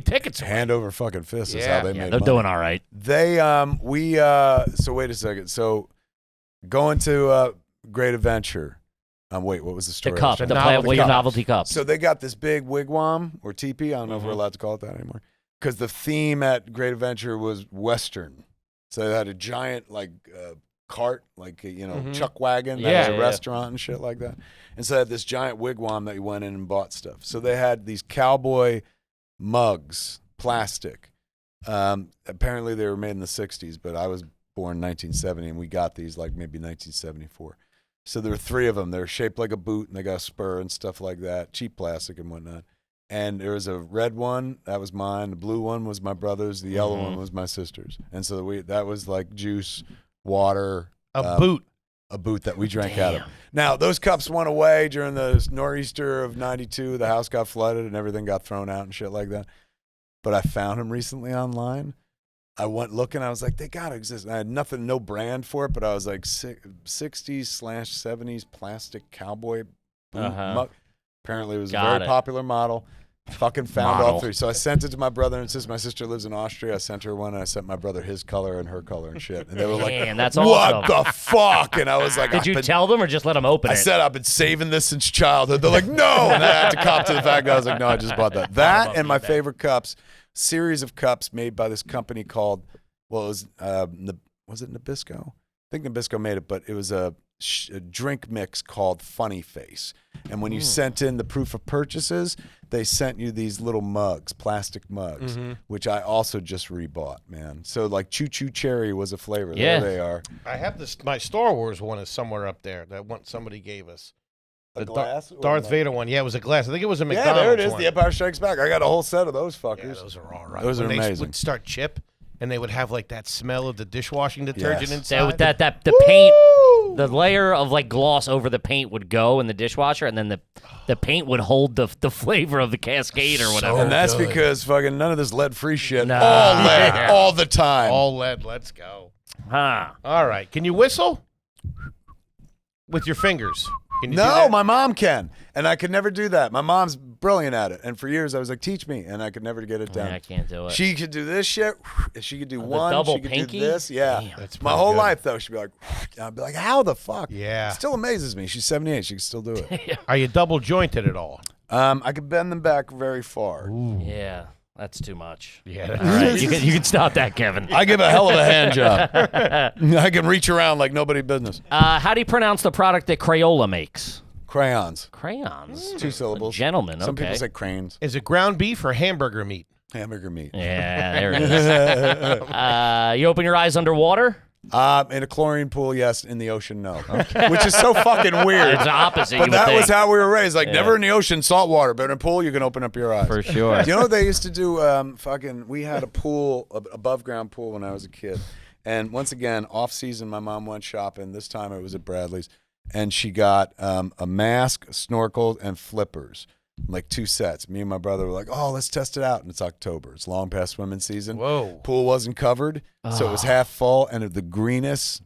S1: tickets away.
S4: Hand over fucking fist is
S1: Yeah.
S4: how they
S2: Yeah,
S4: made
S2: they're
S4: money.
S2: doing all right.
S4: They so wait a second. So going to Great Adventure. Wait, what was the
S2: The
S4: story?
S2: cup,
S1: The
S2: the
S1: novelty cup.
S2: novelty cup.
S4: So they got this big wigwam or teepee. I don't know if we're allowed to call it that anymore. Because the theme at Great Adventure was Western. So they had a giant cart, chuck wagon that
S1: Yeah,
S4: was a
S2: yeah.
S4: restaurant and shit like that. And so they had this giant wigwam that you went in and bought stuff. So they had these cowboy mugs, plastic. Apparently they were made in the 60s, but I was born in 1970 and we got these like maybe 1974. So there were 3 of them. They're shaped like a boot and they got a spur and stuff like that, cheap plastic and whatnot. And there was a red one that was mine. The blue one was my brother's. The yellow one was my sister's. And so that was like juice, water,
S1: A boot.
S4: A boot that we drank out of. Now those cups went away during the nor'easter of '92. The house got flooded and everything got thrown out and shit like that. But I found them recently online. I went looking. I was like, they gotta exist. And I had nothing, no brand for it. But I was like, 60s/70s plastic cowboy boot mug. Apparently, it was a very popular model. Fucking found all three. So I sent it to my brother and sister. My sister lives in Austria. I sent her one, and I sent my brother his color and her color and shit. And they were like,
S2: Man, that's
S4: what
S2: awesome.
S4: the fuck? And I was like,
S2: Did you tell them or just let them open
S4: I
S2: it?
S4: said, I've been saving this since childhood. They're like, no. And I had to cop to the fact that I was like, no, I just bought that. That and my favorite cups, series of cups made by this company called, well, it was it Nabisco? I think Nabisco made it, but it was a drink mix called Funny Face. And when you sent in the proof of purchases, they sent you these little mugs, plastic mugs, which I also just rebought, man. So like Choo Choo Cherry was a flavor.
S2: Yeah.
S4: There they are.
S1: I have this. My Star Wars one is somewhere up there. That one somebody gave us.
S4: A glass?
S1: Darth Vader one. Yeah, it was a glass. I think it was a
S4: Yeah,
S1: McDonald's
S4: there it is.
S1: one.
S4: The Empire Strikes Back. I got a whole set of those fuckers.
S1: Yeah, those are all right.
S4: Those are
S1: When
S4: amazing.
S1: They would start chip, and they would have like that smell of the dishwashing detergent inside.
S2: The paint, the layer of like gloss over the paint would go in the dishwasher, and then the paint would hold the flavor of the Cascade or whatever.
S4: And that's because fucking none of this lead-free shit.
S2: No.
S4: All lead, all the time.
S1: All lead. Let's go.
S2: Huh.
S1: All right. Can you whistle with your fingers? Can you do
S4: No,
S1: that?
S4: my mom can, and I could never do that. My mom's brilliant at it, and for years I was like, "Teach me," and I could never get it down.
S2: Yeah, I can't do it.
S4: She could do this shit. She could do
S2: The
S4: one.
S2: double
S4: She could
S2: pinky?
S4: do this. Yeah,
S2: Damn.
S1: That's
S4: my
S1: pretty
S4: whole
S1: good.
S4: life though. She'd be like, I'd be like, "How the fuck?"
S1: Yeah.
S4: It still amazes me. She's 78. She can still do it.
S1: Are you double jointed at all?
S4: I could bend them back very far.
S2: Yeah, that's too much.
S1: Yeah.
S2: All right, you can stop that, Kevin.
S4: I give a hell of a hand job. I can reach around like nobody business.
S2: How do you pronounce the product that Crayola makes?
S4: Crayons.
S2: Crayons.
S4: 2 syllables.
S2: Gentlemen,
S4: Some
S2: okay.
S4: people say cranes.
S1: Is it ground beef or hamburger meat?
S4: Hamburger meat.
S2: Yeah, there it is. You open your eyes underwater?
S4: In a chlorine pool, yes. In the ocean, no. Which is so fucking weird.
S2: It's the opposite.
S4: But
S2: you would
S4: that
S2: think.
S4: was how we were raised. Like, never in the ocean, salt water. But in a pool, you can open up your eyes.
S2: For sure.
S4: Do you know what they used to do? We had a pool, above ground pool when I was a kid. And once again, off season, my mom went shopping. This time it was at Bradley's. And she got a mask, a snorkel, and flippers. Like 2 sets. Me and my brother were like, oh, let's test it out. And it's October. It's long past swimming season.
S1: Whoa.
S4: Pool wasn't covered. So it was half full. And the greenest,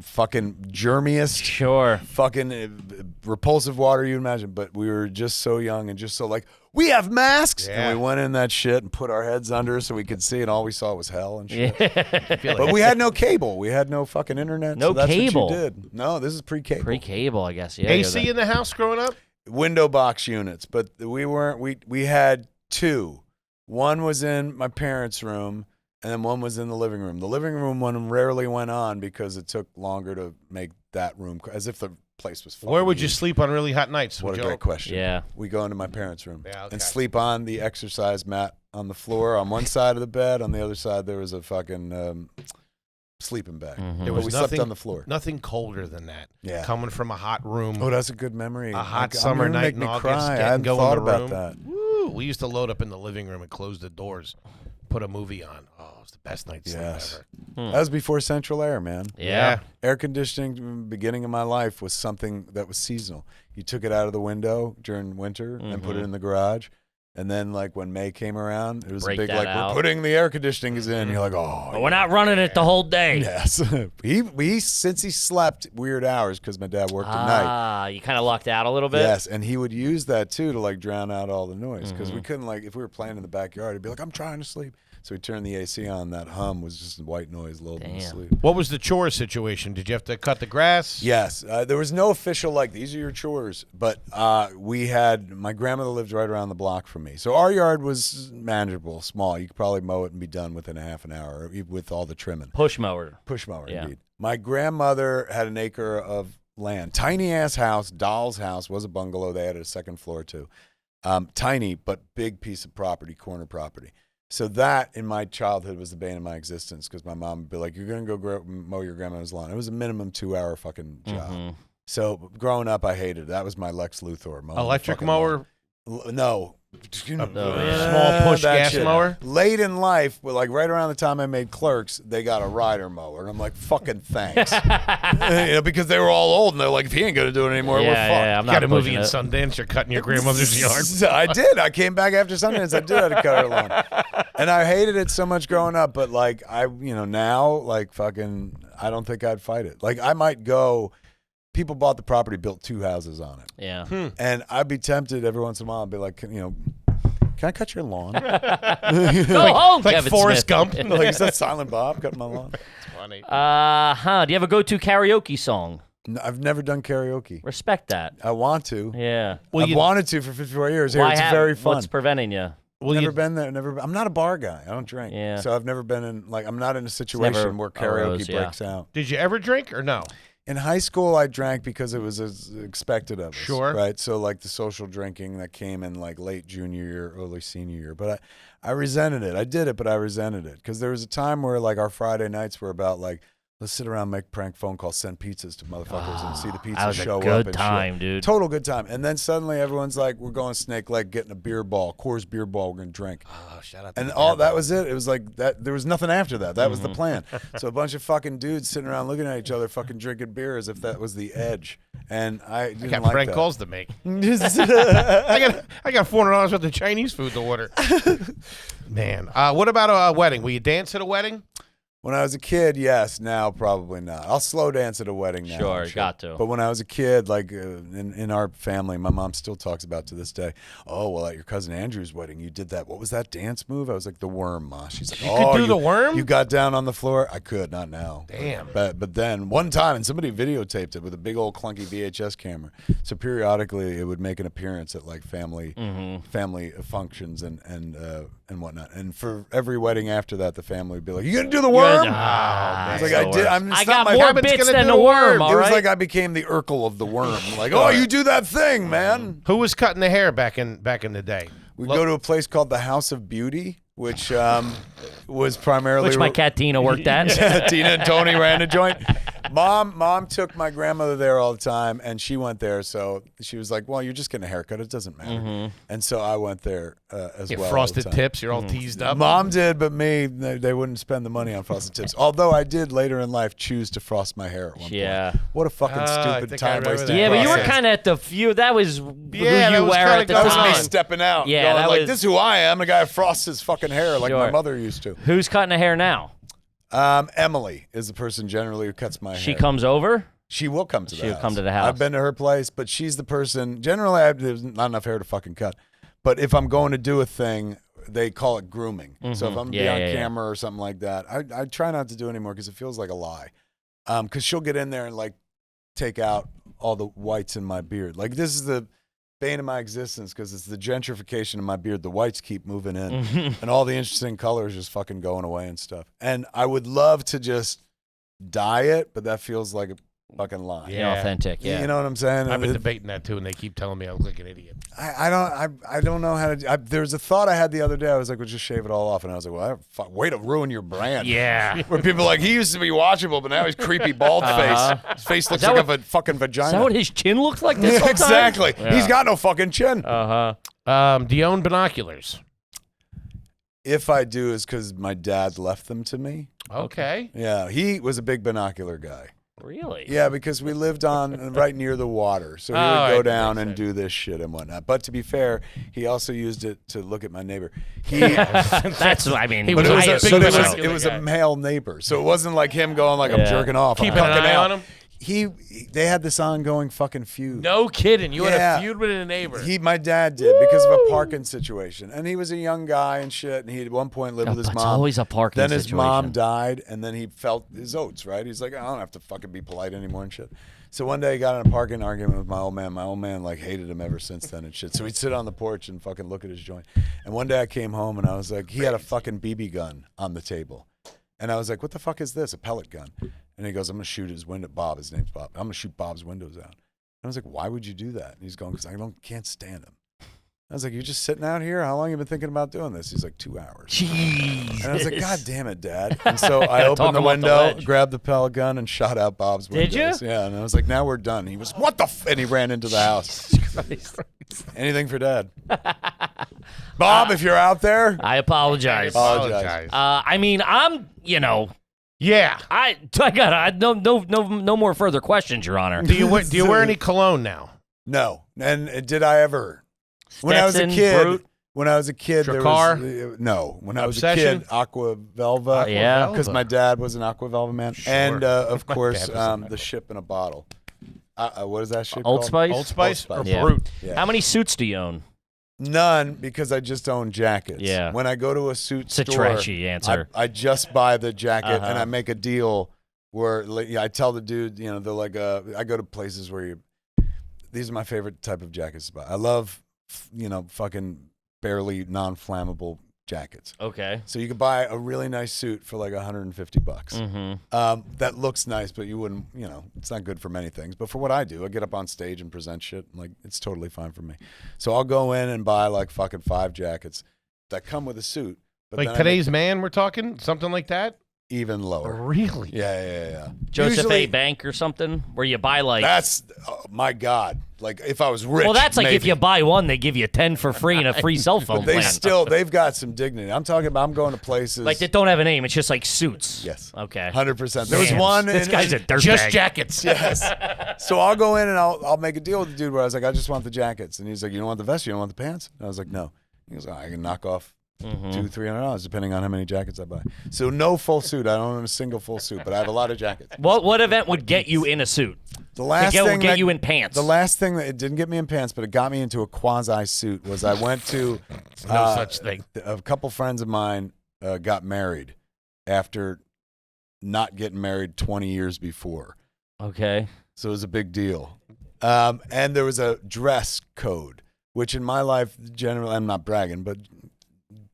S4: fucking germiest,
S2: Sure.
S4: fucking repulsive water you'd imagine. But we were just so young and just so like, we have masks.
S1: Yeah.
S4: And we went in that shit and put our heads under so we could see. And all we saw was hell and shit.
S2: Yeah.
S4: But we had no cable. We had no fucking internet.
S2: No
S4: so that's
S2: cable.
S4: What you did. No, this is pre-cable.
S2: Pre-cable, I guess. Yeah.
S1: AC in the house growing up?
S4: Window box units, but we weren't. We had 2. One was in my parents' room, and then one was in the living room. The living room one rarely went on because it took longer to make that room, as if the place was full.
S1: Where would you sleep on really hot nights?
S4: What
S1: Would
S4: a
S1: you-
S4: great question.
S2: Yeah.
S4: We go into my parents' room
S1: Yeah, okay.
S4: and sleep on the exercise mat on the floor on one side of the bed. On the other side, there was a fucking sleeping bag.
S2: Mhm.
S1: There
S4: But
S1: was
S4: we
S1: nothing,
S4: slept on the floor.
S1: Nothing colder than that.
S4: Yeah.
S1: Coming from a hot room.
S4: Oh, that's a good memory.
S1: A hot
S4: I'm
S1: summer
S4: gonna
S1: night
S4: make
S1: in
S4: me
S1: August,
S4: cry. I
S1: getting
S4: hadn't
S1: go in
S4: thought
S1: the
S4: about
S1: room.
S4: that.
S1: Woo, we used to load up in the living room and close the doors, put a movie on. Oh, it was the best night's sleep
S4: Yes.
S1: ever.
S4: That was before central air, man.
S2: Yeah.
S4: Air conditioning, beginning of my life, was something that was seasonal. You took it out of the window during winter and put it in the garage. And then, like, when May came around, it was
S2: Break
S4: a big,
S2: that
S4: like,
S2: out.
S4: we're putting the air conditioning in. You're like, oh.
S2: But we're not running it the whole day.
S4: Yes. he since he slept weird hours because my dad worked at night.
S2: Ah, you kind of lucked out a little bit.
S4: Yes, and he would use that, too, to, like, drown out all the noise. Because we couldn't, like, if we were playing in the backyard, he'd be like, I'm trying to sleep. So he turned the AC on. That hum was just white noise, lulled him to
S2: Damn.
S4: sleep.
S1: What was the chore situation? Did you have to cut the grass?
S4: Yes, there was no official like these are your chores, but we had my grandmother lived right around the block from me, so our yard was manageable, small. You could probably mow it and be done within a half an hour with all the trimming.
S2: Push mower.
S4: Push mower,
S2: Yeah.
S4: indeed. My grandmother had an acre of land, tiny ass house, doll's house, was a bungalow. They had a second floor too, tiny but big piece of property, corner property. So that, in my childhood, was the bane of my existence because my mom would be like, you're going to go mow your grandmother's lawn. It was a minimum 2-hour fucking job. So growing up, I hated it. That was my Lex Luthor. mowing the
S1: Electric
S4: fucking
S1: mower?
S4: lawn. No,
S1: Small push
S4: that
S1: gas
S4: shit.
S1: mower.
S4: Late in life, well, like right around the time I made Clerks, they got a rider mower, and I'm like, fucking thanks, because they were all old, and they're like, if he ain't gonna do it anymore, we're fucked.
S2: Yeah, I'm
S1: You got
S2: not
S1: a movie in
S2: pushing it.
S1: Sundance. You're cutting your grandmother's yard.
S4: I did. I came back after Sundance. I did have to cut her lawn, and I hated it so much growing up. But like now, like fucking, I don't think I'd fight it. Like I might go. People bought the property, built 2 houses on it.
S2: Yeah.
S4: And I'd be tempted every once in a while. I'd be like, can I cut your lawn?
S2: Go home,
S1: Like
S2: Kevin
S1: Forrest
S2: Smith.
S1: Gump.
S4: Like, is that Silent Bob cutting my lawn?
S1: Funny.
S2: Do you have a go-to karaoke song?
S4: No, I've never done karaoke.
S2: Respect that.
S4: I want to.
S2: Yeah.
S1: Well,
S4: I've wanted to for 54 years. Here, it's very fun.
S2: What's preventing you?
S1: Well,
S4: Never been there. I'm not a bar guy. I don't drink.
S2: Yeah.
S4: So I've never been in, like, I'm not in a situation where karaoke
S2: arose, yeah.
S4: breaks out.
S1: did you ever drink or no?
S4: In high school, I drank because it was expected of us.
S1: Sure.
S4: Right? So, like, the social drinking that came in, like, late junior year, early senior year. But I resented it. I did it, but I resented it. Because there was a time where, like, our Friday nights were about, like, let's sit around, make prank phone calls, send pizzas to motherfuckers and see the
S2: That
S4: pizzas
S2: was
S4: show
S2: a
S4: up
S2: good
S4: and
S2: time,
S4: shit.
S2: dude.
S4: Total good time. And then suddenly everyone's like, we're going Snake Leg, getting a beer ball, Coors beer ball, we're going to drink.
S1: Oh, shout out to
S4: And
S1: the
S4: all
S1: beer
S4: that was it. It was like that. There was nothing after that. That was the plan. So a bunch of fucking dudes sitting around looking at each other, fucking drinking beer as if that was the edge. And I didn't
S1: I got
S4: like
S1: prank
S4: that.
S1: calls to make. I got $400 worth of Chinese food to order. Man, what about a wedding? Will you dance at a wedding?
S4: When I was a kid, yes. Now, probably not. I'll slow dance at a wedding now.
S2: Sure,
S4: I'm
S2: got to.
S4: But when I was a kid, like in our family, my mom still talks about to this day. Oh, well, at your cousin Andrew's wedding, you did that. What was that dance move? I was like, the worm, Ma. She's like,
S1: You could do the worm?
S4: You got down on the floor? I could, not now.
S1: Damn.
S4: But then one time, and somebody videotaped it with a big old clunky VHS camera. So periodically, it would make an appearance at like family functions and whatnot. And for every wedding after that, the family would be like, "You gonna do the worm?"
S2: I
S4: I was like, I did.
S2: I got more
S1: Kevin's
S2: bits
S1: gonna
S2: than
S1: do
S2: the
S1: the
S2: worm,
S1: worm.
S2: all
S4: It was
S2: right?
S4: like I became the Urkel of the worm. Like, oh, you do that thing, man.
S1: Who was cutting the hair back in the day?
S4: We go to a place called the House of Beauty, which was primarily
S2: Which my cat Tina worked at.
S4: Yeah, Tina and Tony ran a joint. Mom took my grandmother there all the time, and she went there. So she was like, "Well, you're just getting a haircut; it doesn't matter." And so I went there as
S1: You
S4: well.
S1: frosted
S4: all the time.
S1: tips. You're all teased up.
S4: Mom did, but me, they wouldn't spend the money on frosted tips. Although I did later in life choose to frost my hair at one
S2: Yeah.
S4: point. What a fucking
S1: I
S4: stupid
S1: think I
S4: time
S1: remember
S4: wasting.
S1: that.
S2: Yeah, but you were
S1: process.
S2: kind of at the few. That was who
S1: that
S2: you
S1: was
S2: were
S1: kinda
S2: at the
S1: going
S4: That was me
S2: time.
S4: stepping out.
S2: Yeah,
S4: going
S2: that
S4: like,
S2: was-
S4: this is who I am. The guy who frosts his fucking hair like my
S2: Sure.
S4: mother used to.
S2: Who's cutting the hair now?
S4: Emily is the person generally who cuts my
S2: She
S4: hair.
S2: comes over.
S4: She will come to the house.
S2: She'll come to the house.
S4: I've been to her place, but she's the person. Generally, there's not enough hair to fucking cut. But if I'm going to do a thing, they call it grooming. So if I'm be on camera or something like that, I try not to do anymore because it feels like a lie. Because she'll get in there and like take out all the whites in my beard. Like this is the bane of my existence because it's the gentrification of my beard. The whites keep moving in, and all the interesting colors just fucking going away and stuff. And I would love to just dye it, but that feels like a fucking lie.
S1: Yeah.
S2: Inauthentic. Yeah.
S4: You know what I'm saying?
S1: I've been
S4: It-
S1: debating that too, and they keep telling me I look like an idiot.
S4: I don't know how to. There was a thought I had the other day. I was like, "Well, just shave it all off," and I was like, "Well, way to ruin your brand."
S1: Yeah.
S4: Where people are like, he used to be watchable, but now he's creepy bald face. His face looks
S2: that
S4: like
S2: what-
S4: a fucking vagina.
S2: Is that what his chin looks like this whole time?
S4: Exactly. He's got no fucking chin.
S1: Do you own binoculars?
S4: If I do, is because my dad left them to me.
S1: Okay.
S4: Yeah, he was a big binocular guy.
S2: Really?
S4: Yeah, because we lived on right near the water, so he would
S1: Oh,
S4: go
S1: it
S4: down
S1: makes
S4: and
S1: sense.
S4: do this shit and whatnot. But to be fair, he also used it to look at my neighbor. He.
S2: That's. I mean,
S1: He
S4: But
S1: was
S4: it was,
S1: a
S4: a,
S1: big
S4: so this was,
S1: binocular
S4: it was
S1: guy.
S4: a male neighbor, so it wasn't like him going like I'm
S2: Yeah.
S4: jerking off. I'm
S1: Keeping an
S4: fucking
S1: eye
S4: out.
S1: on him?
S4: They had this ongoing fucking feud.
S1: No kidding. You had
S4: Yeah.
S1: a feud with a neighbor.
S4: My dad did because of a parking situation, and he was a young guy and shit. And he at one point lived with his
S2: It's
S4: mom.
S2: always a parking
S4: Then his mom
S2: situation.
S4: died, and then he felt his oats. Right? He's like, I don't have to fucking be polite anymore and shit. So one day he got in a parking argument with my old man. My old man like hated him ever since then and shit. So he'd sit on the porch and fucking look at his joint. And one day I came home and I was like, he had a fucking BB gun on the table, and I was like, what the fuck is this? A pellet gun? And he goes, I'm gonna shoot his window. Bob, his name's Bob. I'm gonna shoot Bob's windows out. And I was like, why would you do that? And he's going, because I can't stand him. I was like, you're just sitting out here? How long have you been thinking about doing this? He's like, 2 hours.
S2: Jeez.
S4: And I was like, God damn it, Dad. And so I
S2: Talk
S4: opened the
S2: him off the
S4: window,
S2: ledge.
S4: grabbed the pellet gun, and shot out Bob's
S2: Did
S4: windows.
S2: you?
S4: Yeah. And I was like, now we're done. He was, what the f? And he ran into the house. Anything for Dad. Bob, if you're out there,
S2: I apologize.
S4: apologize.
S2: I mean, I'm,
S1: Yeah.
S2: I got no more further questions, Your Honor.
S1: Do you wear any cologne now?
S4: No. And did I ever? When I was a
S2: Stetson,
S4: kid,
S2: Brute?
S4: there was no. When I was a
S1: Obsession?
S4: kid, Aqua Velva.
S2: Yeah.
S4: Because my dad was an Aqua Velva man,
S1: Sure.
S4: and of
S1: My
S4: course,
S1: dad was a
S4: the ship in a bottle. What is that shit
S2: Old
S4: called?
S2: Spice?
S1: Old Spice or
S4: Old
S2: Yeah.
S1: Brute?
S4: Yeah.
S2: How many suits do you own?
S4: None, because I just own jackets.
S2: Yeah.
S4: When I go to a suit
S2: It's a
S4: store,
S2: trashy answer.
S4: I just buy the jacket and
S2: Uh-huh.
S4: I make a deal where I tell the dude, they're like, I go to places where these are my favorite type of jackets to buy. I love, fucking barely non-flammable jackets.
S2: Okay.
S4: So you could buy a really nice suit for like $150.
S2: Mm-hmm.
S4: That looks nice, but you wouldn't, it's not good for many things. But for what I do, I get up on stage and present shit. Like, it's totally fine for me. So I'll go in and buy like fucking 5 jackets that come with a suit. But
S1: Like
S4: then I
S1: Today's Man, we're talking? Something like that?
S4: even lower.
S1: Really?
S4: Yeah.
S2: Joseph
S4: Usually,
S2: A. Bank or something, where you buy like.
S4: That's, my God. Like, if I was rich,
S2: Well, that's like if
S4: maybe.
S2: you buy one, they give you 10 for free and a free cell phone
S4: But
S2: plan.
S4: they've got some dignity. I'm talking about, I'm going to places.
S2: Like, they don't have a name. It's just like suits.
S4: Yes.
S2: Okay.
S4: 100%. There was
S2: Damn,
S4: one.
S2: This guy's a dirtbag.
S1: Just jackets.
S4: Yes. So I'll go in and I'll make a deal with the dude where I was like, I just want the jackets. And he's like, you don't want the vest? You don't want the pants? And I was like, no. He goes, I can knock off $200-$300 depending on how many jackets I buy. So no full suit. I don't own a single full suit, but I have a lot of jackets.
S2: What event would get you in a suit?
S4: The last
S2: get
S4: thing that,
S2: you in pants.
S4: The last thing that it didn't get me in pants, but it got me into a quasi suit was I went to
S1: No such thing.
S4: A couple friends of mine got married after not getting married 20 years before.
S2: Okay.
S4: So it was a big deal. And there was a dress code, which in my life, generally, I'm not bragging, but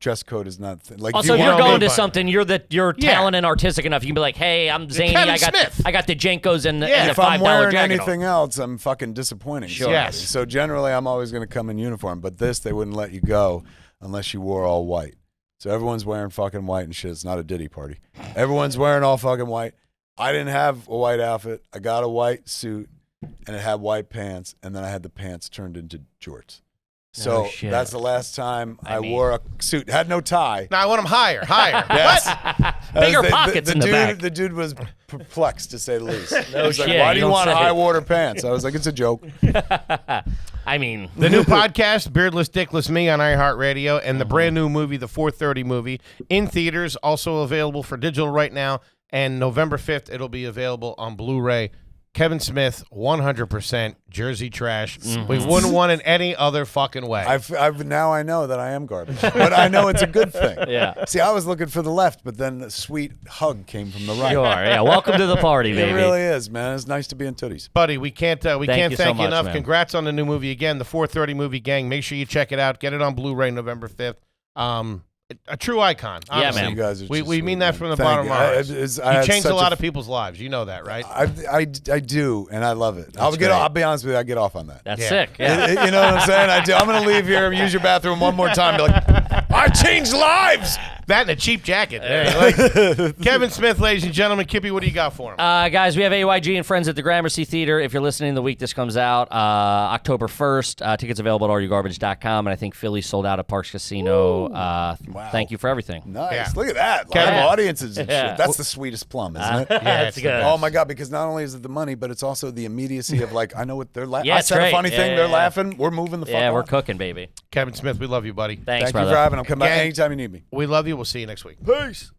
S4: dress code is not like.
S2: Also, if
S1: you
S2: you're
S1: want
S2: going
S1: me
S2: to
S1: to-
S2: something, you're
S1: Yeah.
S2: talented and artistic enough. You can be like, "Hey, I'm zany.
S1: Kevin
S2: I got
S1: Smith.
S2: the JNCOs and the
S1: Yeah,
S2: $5
S4: if I'm wearing
S2: jacket.
S4: anything else, I'm fucking disappointing.
S2: Sure.
S4: somebody.
S1: Yes.
S4: So generally, I'm always going to come in uniform. But this, they wouldn't let you go unless you wore all white. So everyone's wearing fucking white and shit. It's not a Diddy party. Everyone's wearing all fucking white. I didn't have a white outfit. I got a white suit, and it had white pants, and then I had the pants turned into jorts. So
S2: shit.
S4: that's the last time I
S2: mean-
S4: wore a suit. Had no tie.
S1: No, I want them higher.
S4: Yes.
S2: Bigger
S4: The
S2: pockets in the
S4: dude,
S2: back.
S4: The dude was perplexed, to say the least.
S2: No
S4: He was like,
S2: shit,
S4: why do
S2: you
S4: you
S2: don't
S4: want
S2: say.
S4: high water pants? I was like, it's a joke.
S2: I mean,
S1: The new podcast, Beardless Dickless Me on iHeartRadio, and the brand new movie, the 4:30 movie, in theaters, also available for digital right now. And November 5th, it'll be available on Blu-ray. Kevin Smith, 100% Jersey trash. We wouldn't want it any other fucking way.
S4: I've now I know that I am garbage, but I know it's a good thing.
S2: Yeah.
S4: See, I was looking for the left, but then the sweet hug came from the right.
S2: you are. Yeah. Welcome to the party,
S4: It
S2: baby.
S4: really is, man. It's nice to be in Tooties.
S1: Buddy, we can't
S2: Thank
S1: thank
S2: you so
S1: you
S2: much,
S1: enough.
S2: man.
S1: Congrats on the new movie again, the 4:30 movie gang. Make sure you check it out. Get it on Blu-ray November 5th. A true icon.
S2: Yeah,
S1: honestly.
S2: man.
S4: You guys are
S1: We
S4: just
S1: mean
S4: sweet,
S1: that
S4: man.
S1: from the
S4: Thank
S1: bottom
S4: you.
S1: of our hearts.
S4: I
S1: You
S4: had
S1: changed a
S4: such
S1: lot of people's lives. You know that, right?
S4: I do, and I love it.
S1: great.
S4: I'll be honest with you. I get off on that.
S2: That's
S1: Yeah.
S2: sick. Yeah.
S4: You know what I'm saying? I do. I'm gonna leave here and use your bathroom one more time. Be like, I changed lives.
S1: That and a cheap jacket. Hey, like, Kevin Smith, ladies and gentlemen. Kippy, what do you got for him?
S2: Guys, we have AYG and Friends at the Gramercy Theater. If you're listening the week this comes out, October 1st, tickets available at allyourgarbage.com. And I think Philly sold out at Parks Casino. Thank you for everything.
S4: Nice.
S1: Yeah.
S4: Look at that.
S1: Kevin-
S4: Live audiences and
S2: Yeah.
S4: shit. That's the sweetest plum, isn't it?
S2: That's
S1: it's
S2: good.
S4: Oh my God! Because not only is it the money, but it's also the immediacy of like, I know what they're laughing.
S2: Yeah,
S4: I
S2: it's
S4: said
S2: great.
S4: a funny thing.
S2: Yeah,
S4: They're
S2: yeah.
S4: laughing. We're moving the fuck
S2: Yeah,
S4: on.
S2: we're cooking, baby.
S1: Kevin Smith, we love you, buddy.
S2: Thanks,
S4: Thank
S2: brother.
S4: you for having them. Come back
S1: Gang-
S4: anytime you need me.
S1: We love you. We'll see you next week.
S4: Peace.